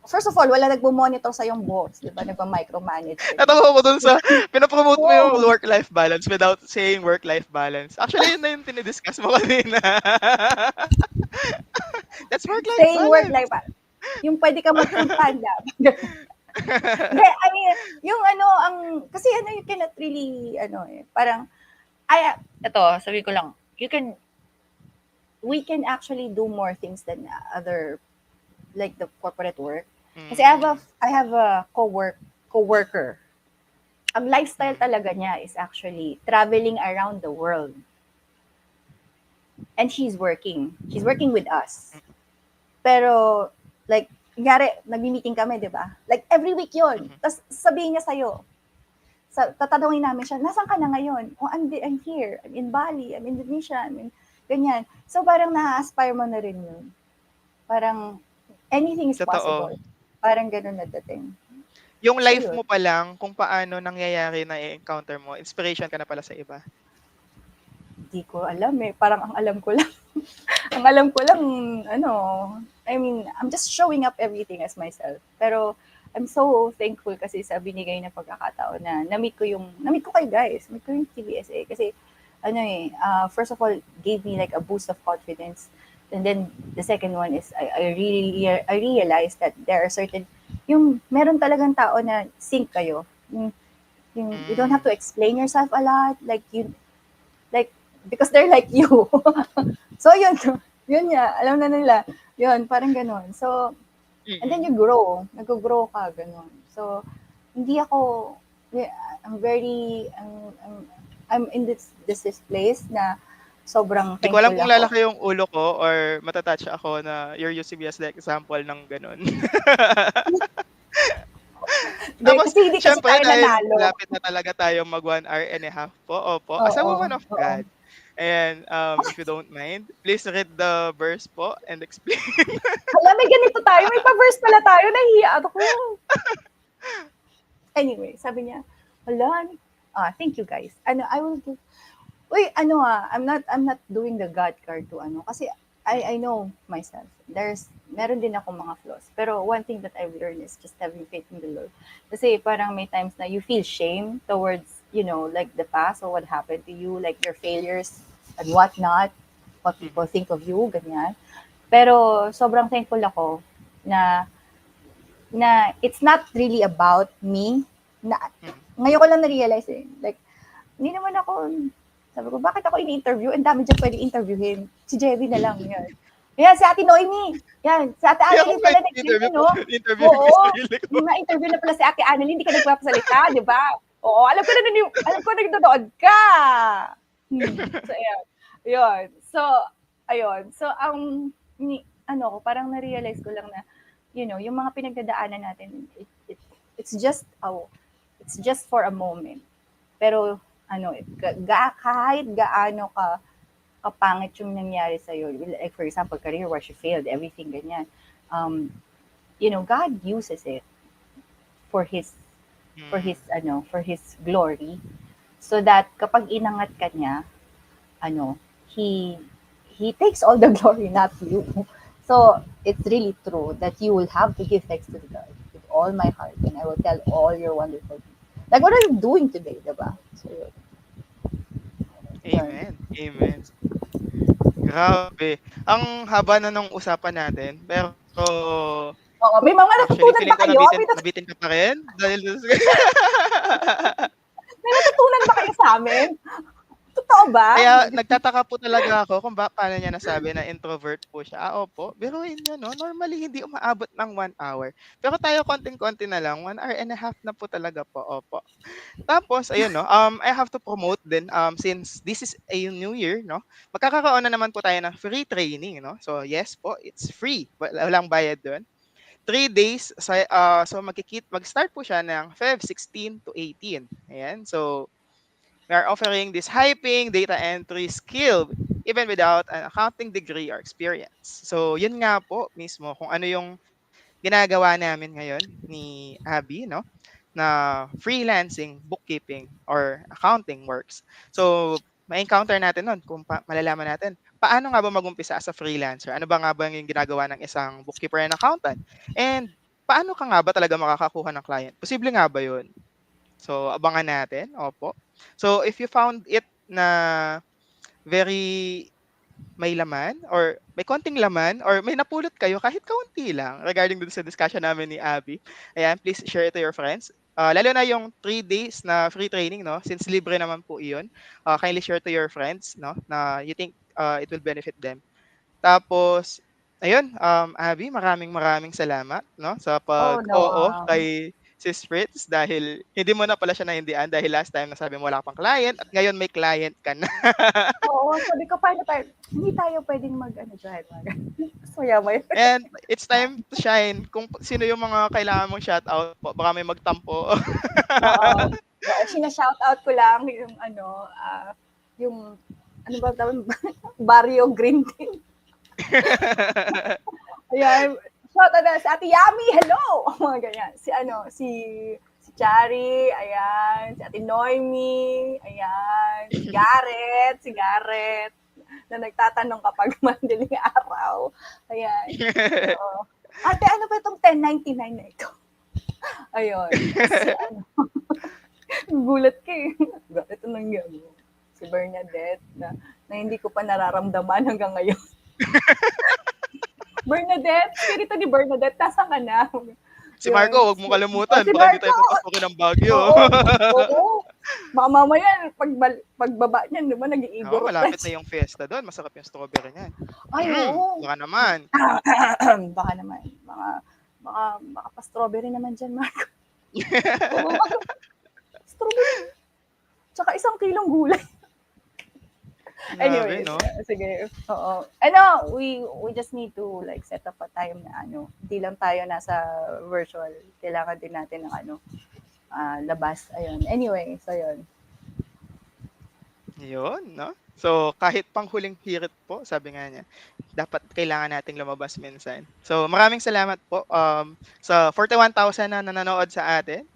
first of all, wala nagmo-monitor sa yung boss, di ba? Nagpa-micromanage, ganyan. Natawa ko dun sa, pinapromote mo yung Oo. work-life balance without saying work-life balance. Actually, yun na yung tinidiscuss mo kanina. That's work-life Saying work-life balance. balance. Yung pwede ka mag-food panda. Hindi, I mean, yung ano, kasi ano, you cannot really, ano parang, ito, sabi ko lang, we can actually do more things than other, like the corporate work. Kasi Mm, I have a coworker. Ang lifestyle mm, talaga niya is actually traveling around the world. And she's working. She's working with us. mm, Pero, like, kunyari, nagmi-meeting kami, di ba? Like, every week yun. mm. Tapos, sabihin niya sa'yo, tatanungin namin siya, nasan ka na ngayon? Oh, I'm here. I'm in Bali. I'm in Indonesia. Ganyan. So, parang na-aspire mo na rin yun. Parang, anything is Totoo. possible. Parang ganun na dating. Yung So, life yun. mo pa lang, kung paano nangyayari na i-encounter mo, inspiration ka na pala sa iba. Hindi ko alam eh. Parang ang alam ko lang, ang alam ko lang, ano, I mean, I'm just showing up everything as myself. Pero, I'm so thankful kasi sa binigay na pagkakataon na na-meet ko kayo guys, na-meet ko yung TBSA. Kasi, ano first of all, gave me like a boost of confidence. And then, the second one is, I realized that there are certain, yung meron talagang tao na sync kayo. Yung you don't have Mm. to explain yourself a lot. Like, because they're like you. So, yun nga, alam na nila. Yun, parang ganun. So, and then Mm. you grow. Nag-grow ka, ganun. So, hindi ako, yeah, I'm very, I'm in this place na sobrang Di ko alam thankful kung ako. lalaki yung ulo ko or matatouch ako na you're using me as the example ng ganun. Tapos, Kasi hindi kasi syempre, tayo dahil nanalo. malapit na talaga tayo mag 1 hour and a half po, opo, as a Oo, woman of oo. God. And if you don't mind, please read the verse po and explain. Hala, may ganito tayo. May pa-verse pala tayo. Nahihiya ako. Anyway, sabi niya, hala, thank you guys. Ano, I will give, uy, ano I'm not doing the God card to ano, kasi I Mm, know myself. Meron din ako mga flaws. Pero one thing that I've learned is just having faith in the Lord. Kasi parang may times na you feel shame towards, like the past or what happened to you, like your failures and whatnot, what people mhm, think of you, ganyan. Pero sobrang thankful ako na it's not really about me. Na, mhm. ngayon ko lang na-realize like, hindi naman ako, sabi ko, bakit ako ini-interview? Ang dami dyan pwede interviewin. Si Jevi na lang, yan. Yan, si Ate Noemi. Yan, si Ate Kaya ako Annalyn pa pala nag-link, interview po, no? interviewin ko yung Oo, sarili ko. na-interview na pala si Ate Annalyn, hindi ka nagpapasalita, di ba? Oo, alam ko na nagdodood ka. So, ayan. Yun. So, ayun. So, ano ko, parang na-realize ko lang na, yung mga pinagdadaanan natin, it's just, it's just for a moment. Pero, ano, kahit gaano kapangit yung nangyari sa'yo, like for example, career-wise, you failed, everything, ganyan. Um, God uses it for Mm, for His glory. So that kapag inangat ka niya, ano, He takes all the glory, not you. So, it's really true that you will have to give thanks to the Lord with all my heart, and I will tell all your wonderful things. Like what are you doing today, diba? So, yun. amen, amen. Grabe. Ang haba na nung usapan natin, pero Oo, may mga actually natutunan feeling ba ko kayo? nabitin ka pa rin dahil dun sa May natutunan ba kayo sa amin? Totoo ba? Kaya nagtataka po talaga ako kung paano niya nasabi na introvert po siya. Opo, biruin niyo 'no, normally hindi umaabot ng 1 hour. Pero tayo konting-konti na lang, 1 hour and a half na po talaga po, opo. Tapos ayun 'no, I have to promote din, since this is a new year 'no, magkakaroon na naman po tayo ng free training 'no. So yes po, it's free, walang bayad dun. 3 days so mag-start po siya ng Feb 16 to 18, ayan. So We are offering this high-paying data entry skill even without an accounting degree or experience. So, yun nga po mismo kung ano yung ginagawa namin ngayon ni Abby, no? Na freelancing, bookkeeping, or accounting works. So, ma-encounter natin nun kung malalaman natin paano nga ba mag-umpisa as a freelancer? Ano ba nga ba yung ginagawa ng isang bookkeeper and accountant? And paano ka nga ba talaga makakakuha ng client? Posible nga ba yun? So, abangan natin. Opo. So, if you found it na very may laman or may konting laman or may napulot kayo kahit kaunti lang regarding dun sa discussion namin ni Abby, ayan, please share it to your friends. Lalo na yung 3 days na free training, no? Since libre naman po iyon, kindly share to your friends, no? Na you think it will benefit them. Tapos, ayun, Abby, maraming maraming salamat, no? Sa Oh, no. pag-oo kay Sis Fritz dahil hindi mo na pala siya naindihan dahil last time nasabi mo wala pang client at ngayon may client ka na. Oo, sabi ko, paano tayo, hindi tayo pwedeng mag-ano dyan. So, yun. And it's time to shine. Kung sino yung mga kailangan mong shoutout po, baka may magtampo. Oo. Sina-shoutout ko lang yung yung, ano ba tawag? Barrio Green Tea. Ayan. Shoutout na si Ate Yami, hello! Mga ganyan. Si Chari, ayan. Si Ate Noemi, ayan. Si Garrett, na nagtatanong kapag madaling araw. Ayan. Oo. Ate, ano ba itong 1099 na ito? Ayun. Gulat ka eh. Ito nang yan. Si Bernadette na hindi ko pa nararamdaman hanggang ngayon. Bernadette, spirito ni Bernadette, nasa ka na? Si Marco, huwag mo kalimutan. Si Baka hindi tayo Marco! papasukin ng Baguio. Oo. Baka mamaya, pagbaba niyan, di ba, nag-i-igor. Malapit na yung fiesta doon. Masarap yung strawberry niyan. Ay, oo. Baka naman. Baka naman. Baka pa-strawberry naman dyan, Marco. Strawberry. Tsaka 1 kilong gulay. Anyway, no? sige. Oo. We just need to like set up a time na hindi lang tayo nasa virtual. Kailangan din natin ng labas. Ayun. Anyway, so yun. Yun, no? So, kahit panghuling hirit po, sabi nga niya, dapat kailangan nating lumabas minsan. So, maraming salamat po sa 41,000 na nanonood sa atin.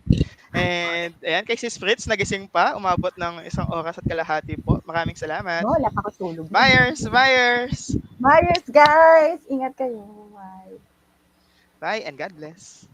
And, ayan, kay Sis Fritz, nagising pa, umabot ng 1 oras at kalahati po. Maraming salamat. Wala pa katulog. Buyers! Buyers, guys! Ingat kayo. Bye. Bye and God bless.